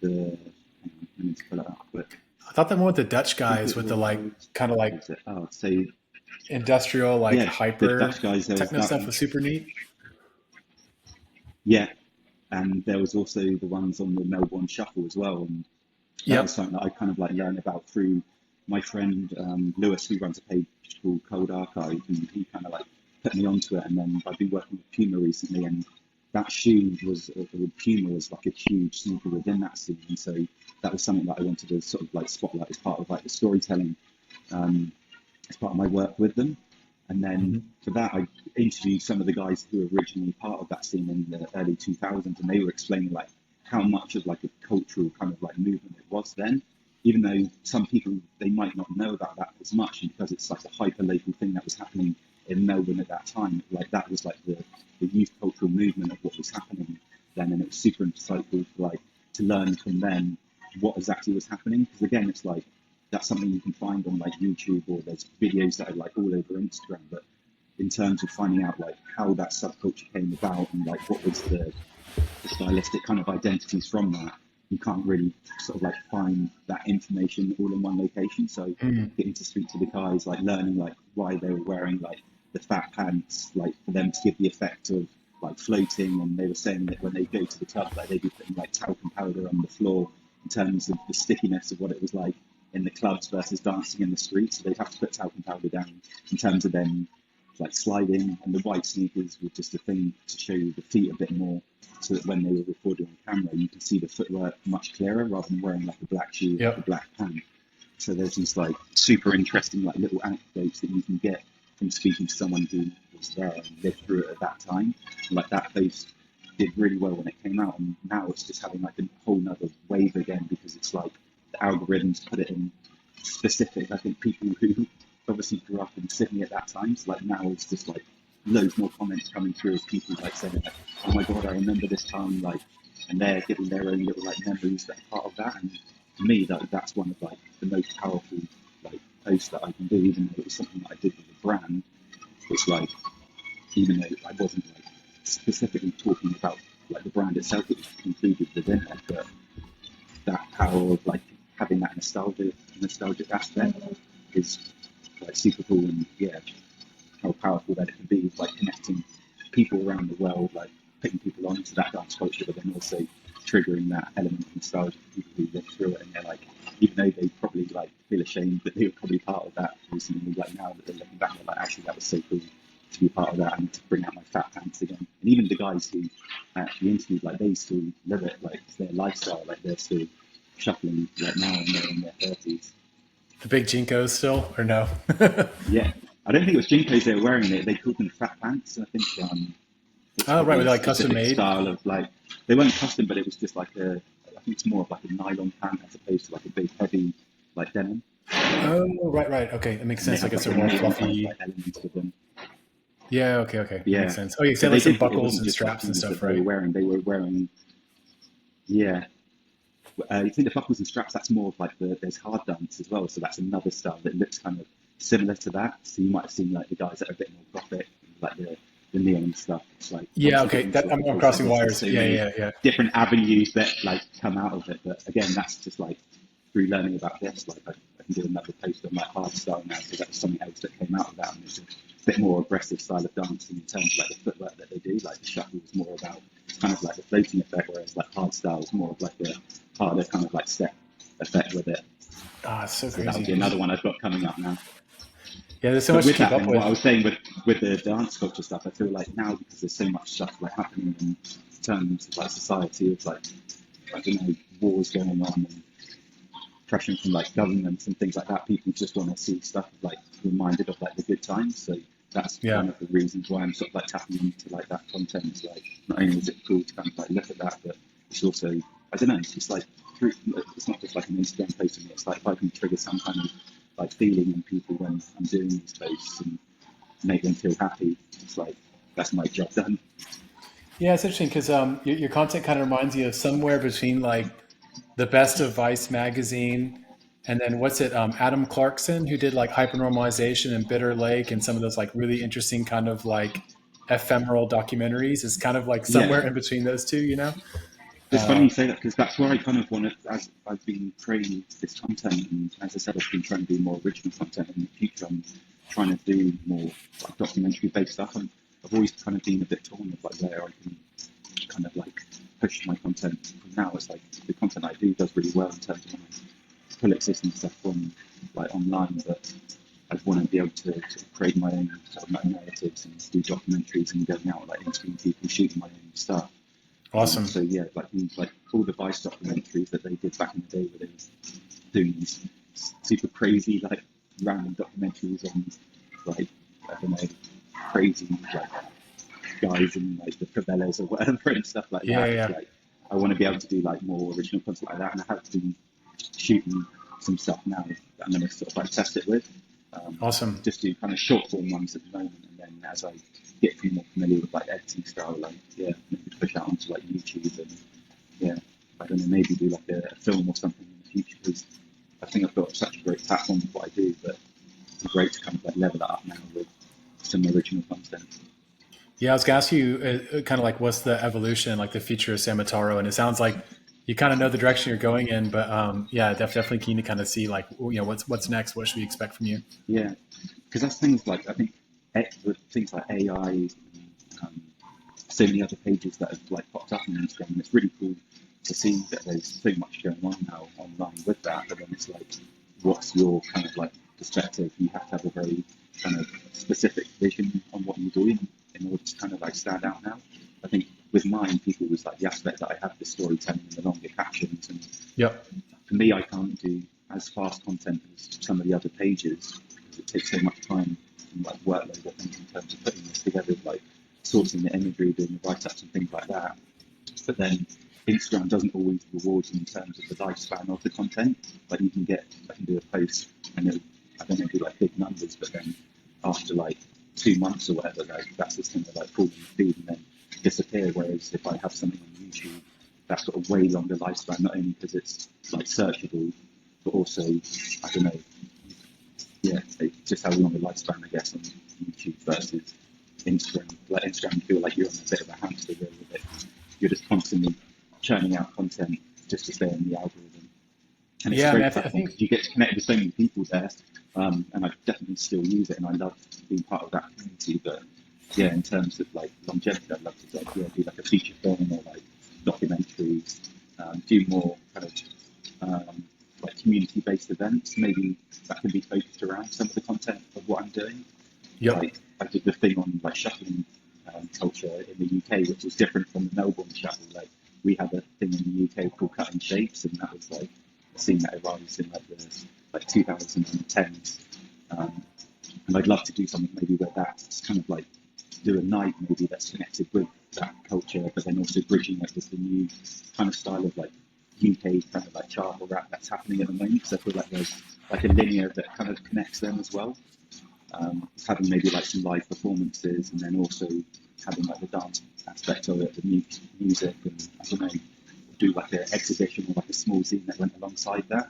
the, hang on, I need to pull it up, but I thought that one with the Dutch I think guys it with the like was, kind of what like was it? Oh, say, industrial, like yeah, the hyper Dutch guys, there was techno that stuff one. was super neat. Yeah, And there was also the ones on the Melbourne Shuffle as well. And that was something that I kind of like learned about through my friend Lewis, who runs a page called Cold Archive, and he kind of like put me onto it. And then I've been working with Puma recently, and that shoe was, Puma was like a huge sneaker within that scene. And so that was something that I wanted to sort of like spotlight as part of like the storytelling, as part of my work with them. And then for that, I interviewed some of the guys who were originally part of that scene in the early 2000s, and they were explaining like how much of like a cultural kind of like movement it was then, even though some people, they might not know about that as much, and because it's like a hyper local thing that was happening in Melbourne at that time, like that was like the youth cultural movement of what was happening then, and it was super insightful to learn from them what exactly was happening, because again, it's like that's something you can find on like YouTube, or there's videos that are like all over Instagram, but in terms of finding out like how that subculture came about and like what was the stylistic kind of identities from that, you can't really sort of like find that information all in one location. So getting to speak to the guys, like learning like why they were wearing like the fat pants, like for them to give the effect of like floating, and they were saying that when they go to the club, like they'd be putting like talcum powder on the floor in terms of the stickiness of what it was like in the clubs versus dancing in the streets. So they'd have to put talcum powder down in terms of them like sliding, and the white sneakers were just a thing to show you the feet a bit more, so that when they were recorded on camera, you can see the footwork much clearer rather than wearing like a black shoe or a black pant. So there's these like super interesting like little anecdotes that you can get from speaking to someone who was there and lived through it at that time. And, like that post did really well when it came out, and now it's just having like a whole nother wave again, because it's like the algorithms put it in specific. I think people who obviously grew up in Sydney at that time, so like now it's just like loads more comments coming through of people like saying like, oh my god, I remember this time, like, and they're giving their own little like memories that are part of that. And for me, that's one of like the most powerful like posts that I can do, even though it was something that I did with the brand. It's like, even though I wasn't like specifically talking about like the brand itself, it was included within it, but that power of like having that nostalgic aspect is like super cool. And yeah, how powerful that it can be, like connecting people around the world, like putting people onto that dance culture, but then also triggering that element of nostalgia for people who live through it. And they're like, even though they probably like feel ashamed that they were probably part of that recently, like now that they're looking back, they're like, actually that was so cool to be part of that and to bring out my fat pants again. And even the guys who actually interviewed, like they still live it, like it's their lifestyle, like they're still shuffling like now and they're in their 30s. The big Jinkos still, or no? Yeah, I don't think it was Jinkos they were wearing. They called them fat pants. I think it's Oh, right, with like custom specific made. style of like, they weren't custom, but it was just like a, I think it's more of like a nylon pant as opposed to like a big heavy like denim. Oh, right. Okay, that makes And they sense. Like had it's a like more nylon kind of fluffy. like elements with them. Yeah. Okay. That Yeah, makes sense. Oh, you so said they like some did. It buckles wasn't and just like straps and things stuff, that they were right? wearing. They were wearing. Yeah, you think the buckles and straps, that's more of like there's hard dance as well, so that's another style that looks kind of similar to that. So you might have seen like the guys that are a bit more gothic, like the neon stuff. It's like Yeah. obviously Okay. getting to That like I'm a post like crossing this, there's wires. so Yeah. many Yeah. different avenues that like come out of it. But again, that's just like through learning about this, like I can do another post on like hard style now, because that was something else that came out of that, and it's a bit more aggressive style of dancing in terms of like the footwork that they do. Like the shuffle is more about kind of like the floating effect, whereas like hard style is more of like a harder kind of like step effect with it. Ah, it's so So that would be crazy. another one I've got coming up now. Yeah, there's so But much to with keep that, up then what I with. was saying with the dance culture stuff, I feel like now, because there's so much stuff like happening in terms of like society, it's like, I don't know, wars going on and pressure from like governments and things like that. People just want to see stuff like reminded of like the good times. So that's Yeah. one of the reasons why I'm sort of like tapping into like that content. It's like, not only is it cool to kind of like look at that, but it's also, I don't know, it's just like it's not just like an Instagram post to me. It's like if I can trigger some kind of like feeling in people when I'm doing these posts and make them feel happy, it's like that's my job done. Yeah, it's interesting because your content kind of reminds you of somewhere between like the best of Vice magazine and then what's it? Adam Clarkson, who did like hypernormalization and Bitter Lake and some of those like really interesting kind of like ephemeral documentaries, is kind of like Yeah. somewhere in between those two, you know? It's funny you say that, because that's where I kind of want to, as I've been creating this content, and as I said, I've been trying to do more original content in the future. I'm trying to do more like documentary based stuff. And I've always kind of been a bit torn of like where I can kind of like push my content from now. It's like the content I do does really well in terms of when I pull existing stuff from like online, but I want to be able to create my own sort of narratives and do documentaries and going out like interviewing people, shooting my own stuff. Awesome. So yeah, like all the Vice documentaries that they did back in the day, where they were doing these super crazy like random documentaries on like I don't know crazy like guys in like the favelas or whatever and stuff like that. Yeah. It's like I want to be able to do like more original content like that, and I have been shooting some stuff now that I'm going to sort of like test it with. Awesome. Just do kind of short form ones at the moment, and then as I get more familiar with like editing style, like maybe push out onto like YouTube and I don't know, maybe do like a film or something in the future, because I think I've got such a great platform for what I do, but it's great to kind of like level it up now with some original content. Yeah, I was going to ask you kind of like what's the evolution, like the future of Sam Trotman, and it sounds like you kind of know the direction you're going in, but definitely keen to kind of see like what's next. What should we expect from you? Yeah, because that's things like I think with things like AI, and, so many other pages that have like popped up on Instagram, and it's really cool to see that there's so much going on now online with that. But then it's like, what's your kind of like perspective? You have to have a very kind of specific vision on what you do in order to kind of like stand out now. I think with mine, people was like the aspect that I have the storytelling and the longer captions, and for me, I can't do as fast content as some of the other pages because it takes so much time and like workload, I think, in terms of putting this together, like sourcing the imagery, doing the write-ups and things like that. But then Instagram doesn't always reward you in terms of the lifespan of the content. Like I can do a post and I don't know, do like big numbers, but then after like 2 months or whatever, like that's just going to like fall in the feed and then disappear. Whereas if I have something on YouTube, that's got a way longer lifespan, not only because it's like searchable, but also, I don't know, it just has a longer lifespan, I guess, on YouTube versus Instagram. Like Instagram, you feel like you're on a bit of a hamster wheel with it. You're just constantly churning out content just to stay in the algorithm. And it's a great platform because you get to connect with so many people there. And I definitely still use it, and I love being part of that community. But yeah, in terms of like longevity, I'd love to do like a feature film or like documentaries, do more kind of like community-based events. Maybe that can be focused around some of the content of what I'm doing. Like I did the thing on like shuffling culture in the UK, which was different from the Melbourne shuffle. Like we had a thing in the UK called Cutting Shapes, and that was like a scene that arose in like the 2010s. And I'd love to do something maybe where that's kind of like do a night maybe that's connected with that culture, but then also bridging it with the new kind of style of like UK kind of like charter rap that's happening at the moment. So I feel like there's like a linear that kind of connects them as well. Having maybe like some live performances, and then also having like the dance aspect of it, the music, and I don't know, do like an exhibition or like a small zine that went alongside that,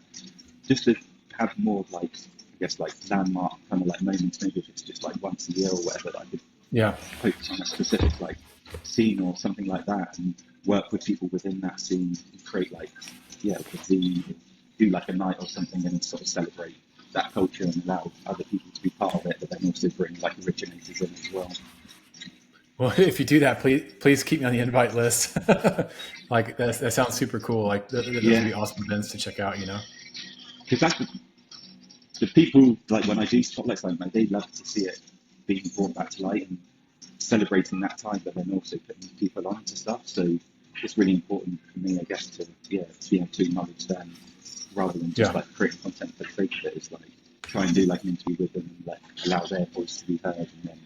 just to have more of like, I guess, like landmark kind of like moments, maybe if it's just like once a year or whatever, that I could focus on a specific like scene or something like that, and work with people within that scene and create like, a zine, do like a night or something and sort of celebrate that culture and allow other people to be part of it, but then also bring like originators in as well. Well, if you do that, please keep me on the invite list. Like that sounds super cool. Like those would be awesome events to check out, Because that's the people, like when I do spotlights like they love to see it being brought back to light and celebrating that time, but then also putting people on to stuff. So it's really important for me, I guess, to be able to acknowledge them rather than just like creating content for the sake of it. It's like try and do like an interview with them and like allow their voice to be heard, and then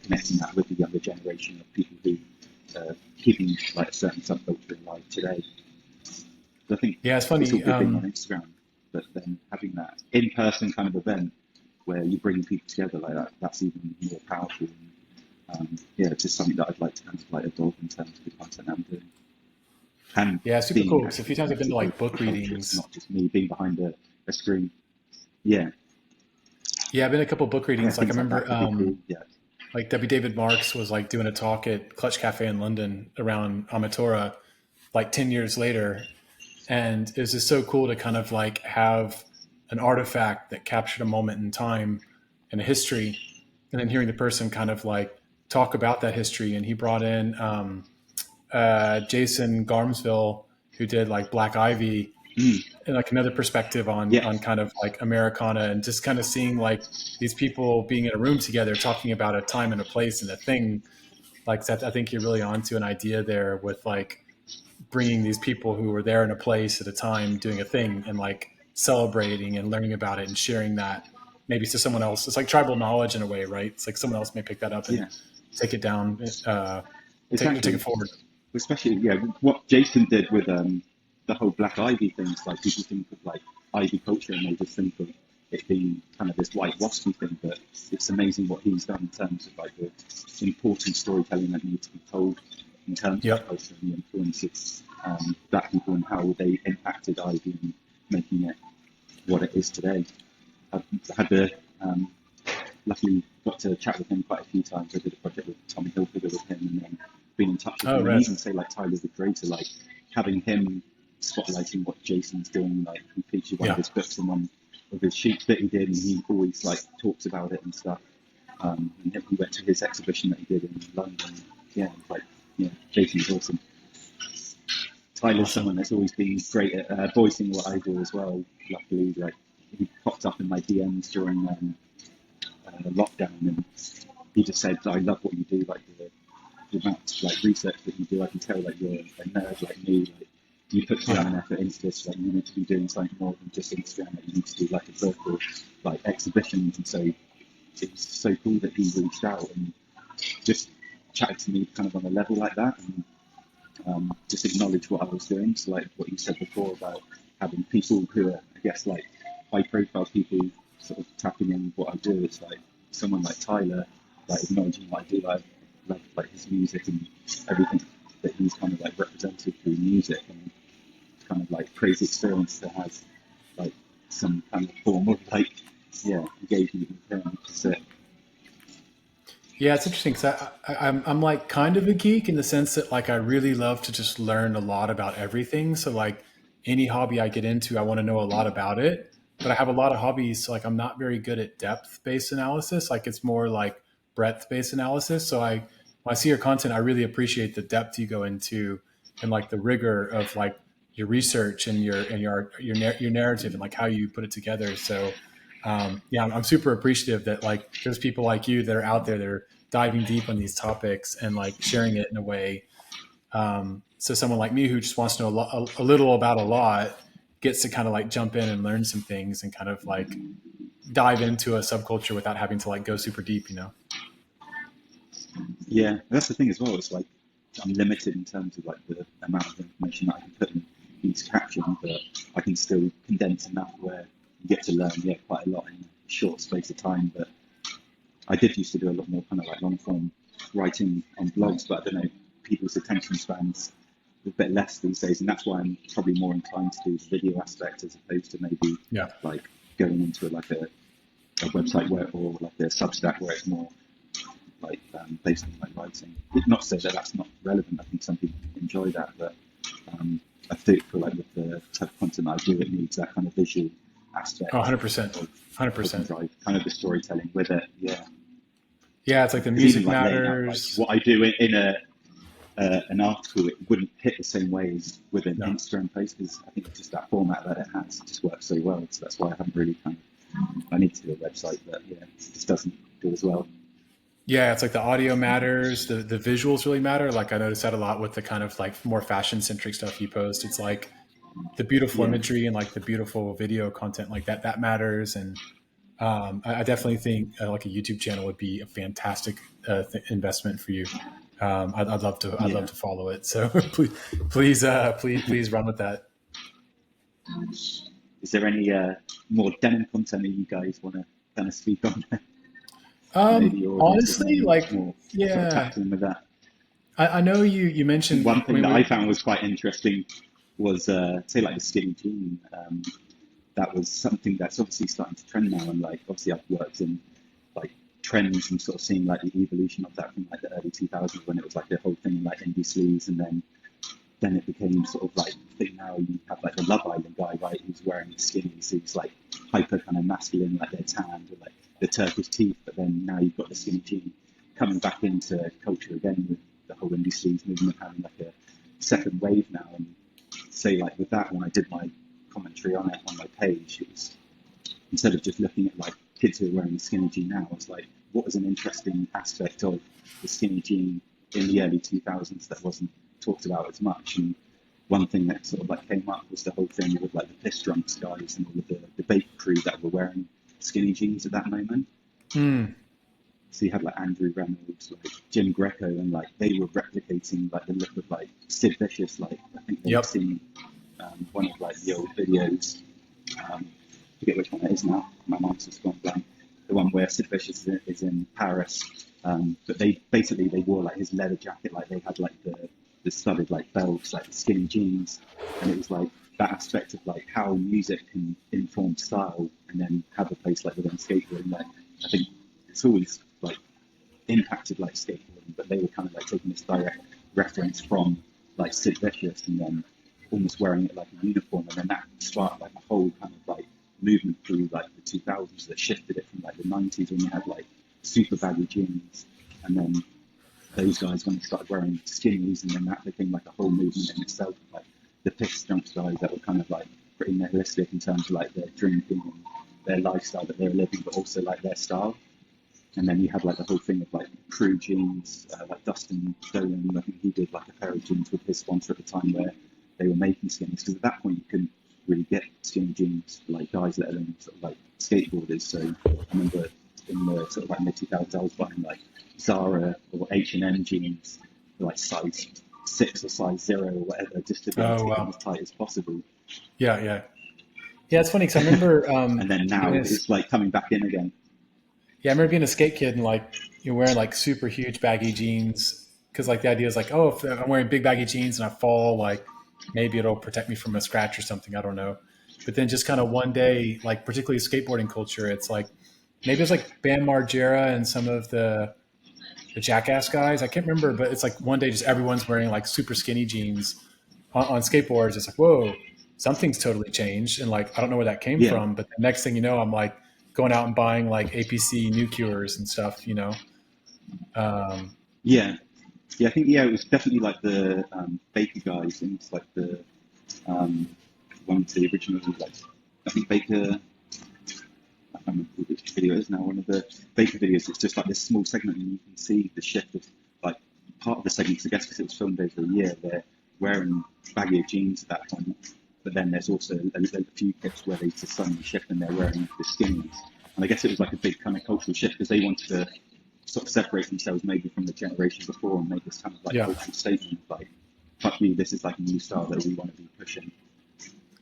connecting that with the younger generation of people who are keeping like a certain subculture alive today. So I think it's funny. It's all good being on Instagram, but then having that in-person kind of event where you bring people together like that's even more powerful. And, it's just something that I'd like to kind of like evolve in terms of the content I'm doing. And super cool. Because a few times I've been to like book readings. Not just me being behind a screen. Yeah, I've been to a couple of book readings. Like I remember, like W. David Marks was like doing a talk at Clutch Cafe in London around Amatora, like 10 years later. And it was just so cool to kind of like have an artifact that captured a moment in time and a history, and then hearing the person kind of like talk about that history. And he brought in Jason Garmsville, who did like Black Ivy, and like another perspective on Yeah. kind of like Americana, and just kind of seeing like these people being in a room together talking about a time and a place and a thing. Like that, I think you're really onto an idea there with like bringing these people who were there in a place at a time doing a thing and like celebrating and learning about it and sharing that maybe to someone else. It's like tribal knowledge in a way, right? It's like someone else may pick that up and Yeah. take it down, Exactly. take it forward. Especially, yeah, what Jason did with the whole Black Ivy thing. It's like people think of like Ivy culture and they just think of it being kind of this white waspy thing, but it's amazing what he's done in terms of like the important storytelling that needs to be told in terms of culture and the influences Black people and how they impacted Ivy and making it what it is today. I've had the luckily got to chat with him quite a few times. I did a project with Tommy Hilfiger with him, and then been in touch with him. And even say like Tyler the Creator, like having him spotlighting what Jason's doing, like he featured one of his books in one of his shoots that he did, and he always like talks about it and stuff. And then we went to his exhibition that he did in London. Yeah, like Jason's awesome. Tyler's someone that's always been great at voicing what I do as well. Luckily, like he popped up in my DMs during lockdown, and he just said, "I love what you do. Like the amount of like research that you do, I can tell like you're a nerd like me. Like you put time and effort into this. Like you need to be doing something more than just Instagram. Like you need to do like a book or like exhibitions." And so it was so cool that he reached out and just chatted to me kind of on a level like that, and just acknowledged what I was doing. So like what you said before about having people who are, I guess, like high profile people sort of tapping in what I do. It's like someone like Tyler, like acknowledging what I do. I love like his music and everything that he's kind of like represented through music, and it's kind of like crazy experience to have like some kind of form of like engagement with him. So, yeah, it's interesting because I'm like kind of a geek in the sense that like I really love to just learn a lot about everything. So like any hobby I get into, I want to know a lot about it. But I have a lot of hobbies, so like I'm not very good at depth-based analysis. Like it's more like breadth-based analysis. So when I see your content, I really appreciate the depth you go into and like the rigor of like your research and your narrative and like how you put it together. So I'm super appreciative that like there's people like you that are out there that are diving deep on these topics and like sharing it in a way. So someone like me who just wants to know a little about a lot gets to kind of like jump in and learn some things and kind of like dive into a subculture without having to like go super deep, you know? Yeah, that's the thing as well. It's like I'm limited in terms of like the amount of information that I can put in each caption, but I can still condense enough where you get to learn quite a lot in a short space of time. But I did used to do a lot more kind of like long form writing on blogs, but I don't know, people's attention spans a bit less these days, and that's why I'm probably more inclined to do the video aspect as opposed to maybe like going into like a website where, or like a Substack where it's more like based on like writing. Not to say that that's not relevant. I think some people enjoy that, but I think for like with the type of content I do, it needs that kind of visual aspect. 100%. 100%. Kind of the storytelling with it. Yeah, it's like the music even, like, matters. Like, what I do in an article, it wouldn't hit the same way as with an Instagram post, because I think it's just that format that it has just works so well. So that's why I haven't really I need to do a website, but it just doesn't do as well. Yeah, it's like the audio matters, the visuals really matter. Like I noticed that a lot with the kind of like more fashion centric stuff you post. It's like the beautiful imagery and like the beautiful video content like that matters. And I definitely think like a YouTube channel would be a fantastic investment for you. I'd love to follow it. So please run with that. Is there any more denim content that you guys want to kind of speak on? Honestly, like, with that. I know you mentioned one thing that I found was quite interesting was say like the skinny jean. That was something that's obviously starting to trend now, and like obviously I've worked in like trends and sort of seeing like the evolution of that from like the early 2000s when it was like the whole thing in like indie sleeves, and then it became sort of like I think now you have like the Love Island guy, right, who's wearing the skinny suits, like hyper kind of masculine, like they're tanned with like the Turkish teeth, but then now you've got the skinny jean coming back into culture again with the whole indie sleeves movement having like second wave now. And say like with that, when I did my commentary on it on my page, it was, instead of just looking at like kids who are wearing skinny jean now, I was like, what was an interesting aspect of the skinny jean in the early 2000s that wasn't talked about as much? And one thing that sort of like came up was the whole thing with like the piss drunks guys and all of the baker crew that were wearing skinny jeans at that moment. So you had like Andrew Reynolds, like Jim Greco, and like they were replicating like the look of like Sid Vicious. Like I think they've seen one of like the old videos. I forget which one it is now. My mind's just gone blank. The one where Sid Vicious is in Paris, but they wore like his leather jacket, like they had like the studded like belts, like the skinny jeans, and it was like that aspect of like how music can inform style and then have a place like within skateboarding. Like I think it's always like impacted like skateboarding, but they were kind of like taking this direct reference from like Sid Vicious and then almost wearing it like a uniform, and then that sparked like a whole kind of like movement through like the 2000s that shifted it from like the 90s when you had like super baggy jeans, and then those guys when they started wearing skinnies, and then that became like a whole movement in itself, like the piss drunk guys that were kind of like pretty nihilistic in terms of like their drinking and their lifestyle that they were living, but also like their style. And then you had like the whole thing of like crew jeans, like Dustin Dolan, I think he did like a pair of jeans with his sponsor at the time where they were making skinnies, because at that point you couldn't really get skinny jeans for like guys, let alone sort of like skateboarders. So I remember in the sort of like mid 2000s I was buying like Zara or H&M jeans for like size 6 or size 0 or whatever, just to be able to get them as tight as possible. Yeah, it's funny because I remember and then now it's like coming back in again. Yeah, I remember being a skate kid and like you're wearing like super huge baggy jeans, because like the idea is like, oh, if I'm wearing big baggy jeans and I fall, like maybe it'll protect me from a scratch or something. I don't know. But then just kind of one day, like particularly skateboarding culture, it's like maybe it's like Bam Margera and some of the Jackass guys. I can't remember, but it's like one day just everyone's wearing like super skinny jeans on skateboards. It's like, whoa, something's totally changed. And like, I don't know where that came from, but the next thing you know, I'm like going out and buying like APC new cures and stuff, you know? I think it was definitely like the Baker guys, and it's like the one of the original, like I think Baker, I can't remember which video it is now, one of the Baker videos, it's just like this small segment and you can see the shift of like part of the segments, I guess because it was filmed over a year, they're wearing baggier jeans at that point, but then there's also a few clips where they just suddenly shift and they're wearing the skinnies, and I guess it was like a big kind of cultural shift because they wanted to sort of separate themselves maybe from the generation before and make this kind of like cultural statement like, fuck me, this is like a new style that we want to be pushing.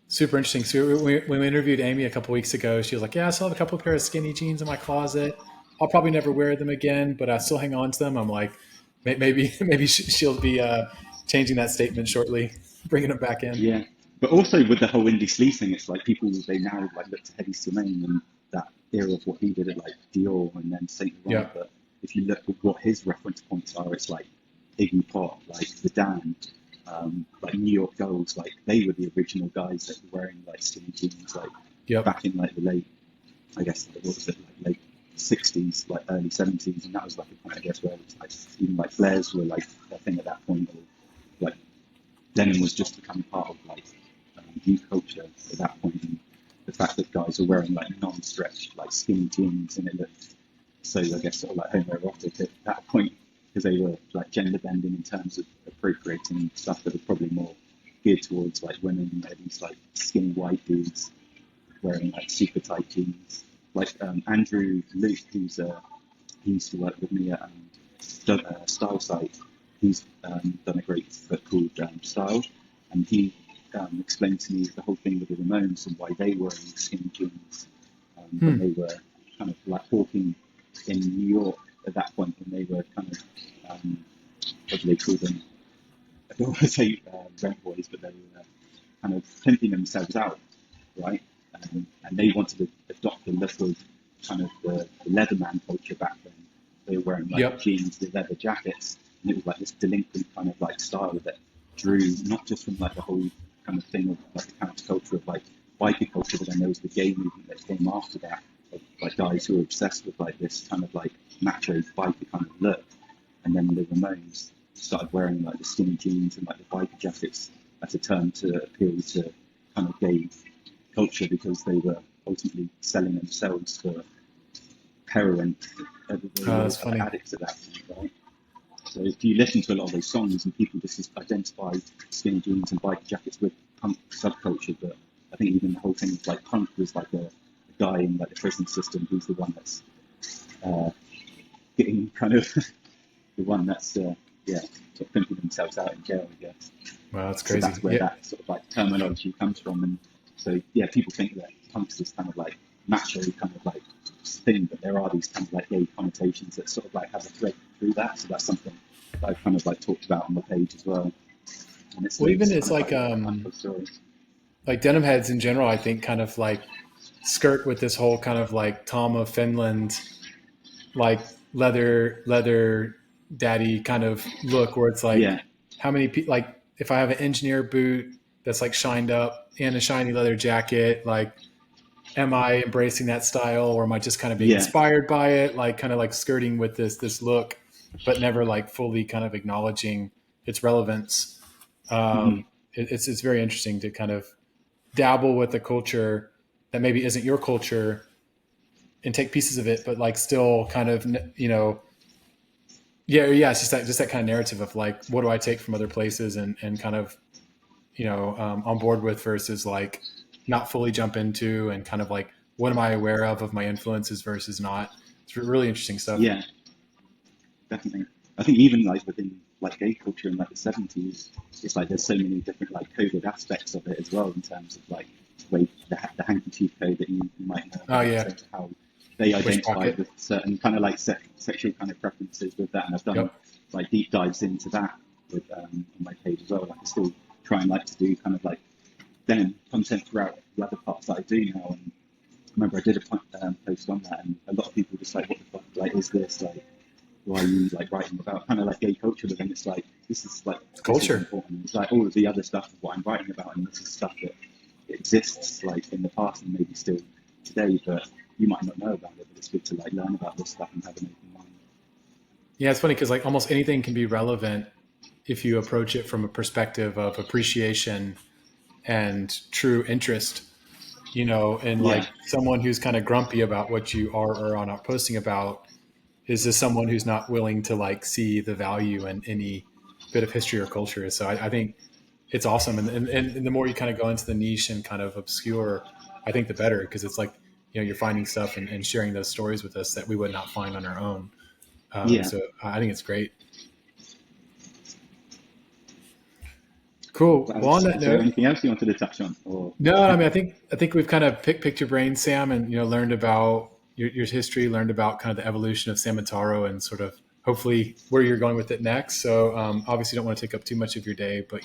Super interesting. So when we interviewed Amy a couple weeks ago, she was like, yeah, I still have a couple of pair of skinny jeans in my closet. I'll probably never wear them again, but I still hang on to them. I'm like, maybe she'll be changing that statement shortly, bringing them back in. Yeah, but also with the whole indie sleaze thing, it's like people, they now like look to Hedi Slimane and that era of what he did at like Dior and then Saint Laurent. But if you look at what his reference points are, it's like Iggy Pop, like The Damned, like New York Dolls, like they were the original guys that were wearing like skinny jeans, like back in like the late, I guess what was it, like late 60s, like early 70s, and that was like a point, I guess, where it was like even like flares were like a thing at that point, or like denim was just becoming part of like youth culture at that point, and the fact that guys were wearing like non-stretched like skinny jeans and it looked so, I guess, sort of like homoerotic at that point, because they were like gender bending in terms of appropriating stuff that was probably more geared towards like women, these like skinny white dudes wearing like super tight jeans. Like Andrew Luke, who's he used to work with me at Style Site. He's done a great book called Style, and he explained to me the whole thing with the Ramones and why they were wearing skinny jeans when they were kind of like walking in New York at that point, when they were kind of what do they call them? I don't want to say rent boys, but they were kind of pimping themselves out, right? And they wanted to adopt the look of kind of the Leatherman culture back then. They were wearing like jeans with leather jackets, and it was like this delinquent kind of like style that drew not just from like the whole kind of thing of like the counterculture of like biker culture, but then there was the gay movement that came after that, of like guys who were obsessed with like this kind of like macho biker kind of look. And then the Ramones started wearing like the skinny jeans and like the biker jackets as a term to appeal to kind of gay culture, because they were ultimately selling themselves for heroin. They were That's funny. addicts at that point, right? So if you listen to a lot of those songs and people just identify skinny jeans and biker jackets with punk subculture, but I think even the whole thing of like punk was like a guy in like the prison system who's the one that's getting kind of the one that's sort of pimping themselves out in jail, I guess. Wow, that's So crazy. that's where that sort of like terminology comes from. And so people think that punk's this kind of like macho kind of like thing, but there are these kind of like gay connotations that sort of like have a thread through that. So that's something that I've kind of like talked about on the page as well. And it's Well, even it's it's kind like Denimheads in general, I think kind of like skirt with this whole kind of like Tom of Finland, like leather daddy kind of look, where it's like, how many people, like if I have an engineer boot that's like shined up and a shiny leather jacket, like, am I embracing that style, or am I just kind of being inspired by it? Like kind of like skirting with this look, but never like fully kind of acknowledging its relevance. It's very interesting to kind of dabble with a culture that maybe isn't your culture and take pieces of it, but like still kind of, it's just that kind of narrative of like, what do I take from other places and kind of, on board with, versus like not fully jump into, and kind of like, what am I aware of my influences versus not. It's really interesting stuff. Yeah, definitely. I think even like within like gay culture in like the 70s, it's like there's so many different like coded aspects of it as well, in terms of like the handkerchief code that you might know about, in terms of how they identify with certain kind of like sexual kind of preferences with that. And I've done like deep dives into that with on my page as well. Like I still try and like to do kind of like denim content throughout the other parts that I do now. And I remember I did a post on that, and a lot of people just like, what the fuck, like, is this like, why are you like writing about kind of like gay culture? But then it's like, this is like culture. This is important. It's like all of the other stuff of what I'm writing about, and this is stuff that exists like in the past and maybe still today, but you might not know about it. But it's good to like learn about this stuff and have an open mind. Yeah, it's funny because like almost anything can be relevant if you approach it from a perspective of appreciation and true interest, and like someone who's kind of grumpy about what you are or are not posting about is just someone who's not willing to like see the value in any bit of history or culture. So I think it's awesome. And the more you kind of go into the niche and kind of obscure, I think the better, because it's like, you're finding stuff and sharing those stories with us that we would not find on our own. So I think it's great. Cool. Well, on that note, anything else you wanted to touch on? Or? No, I mean, I think we've kind of picked your brain, Sam, and learned about your history, learned about kind of the evolution of Samantaro, and sort of hopefully where you're going with it next. So obviously, don't want to take up too much of your day, but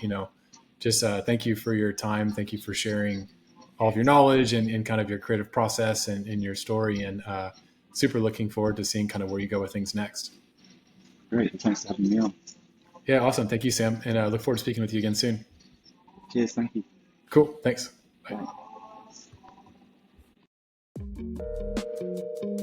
just thank you for your time. Thank you for sharing all of your knowledge and kind of your creative process and your story, and super looking forward to seeing kind of where you go with things next. Great. Thanks for having me on. Yeah, awesome. Thank you, Sam. And look forward to speaking with you again soon. Cheers. Thank you. Cool. Thanks. Bye. Bye.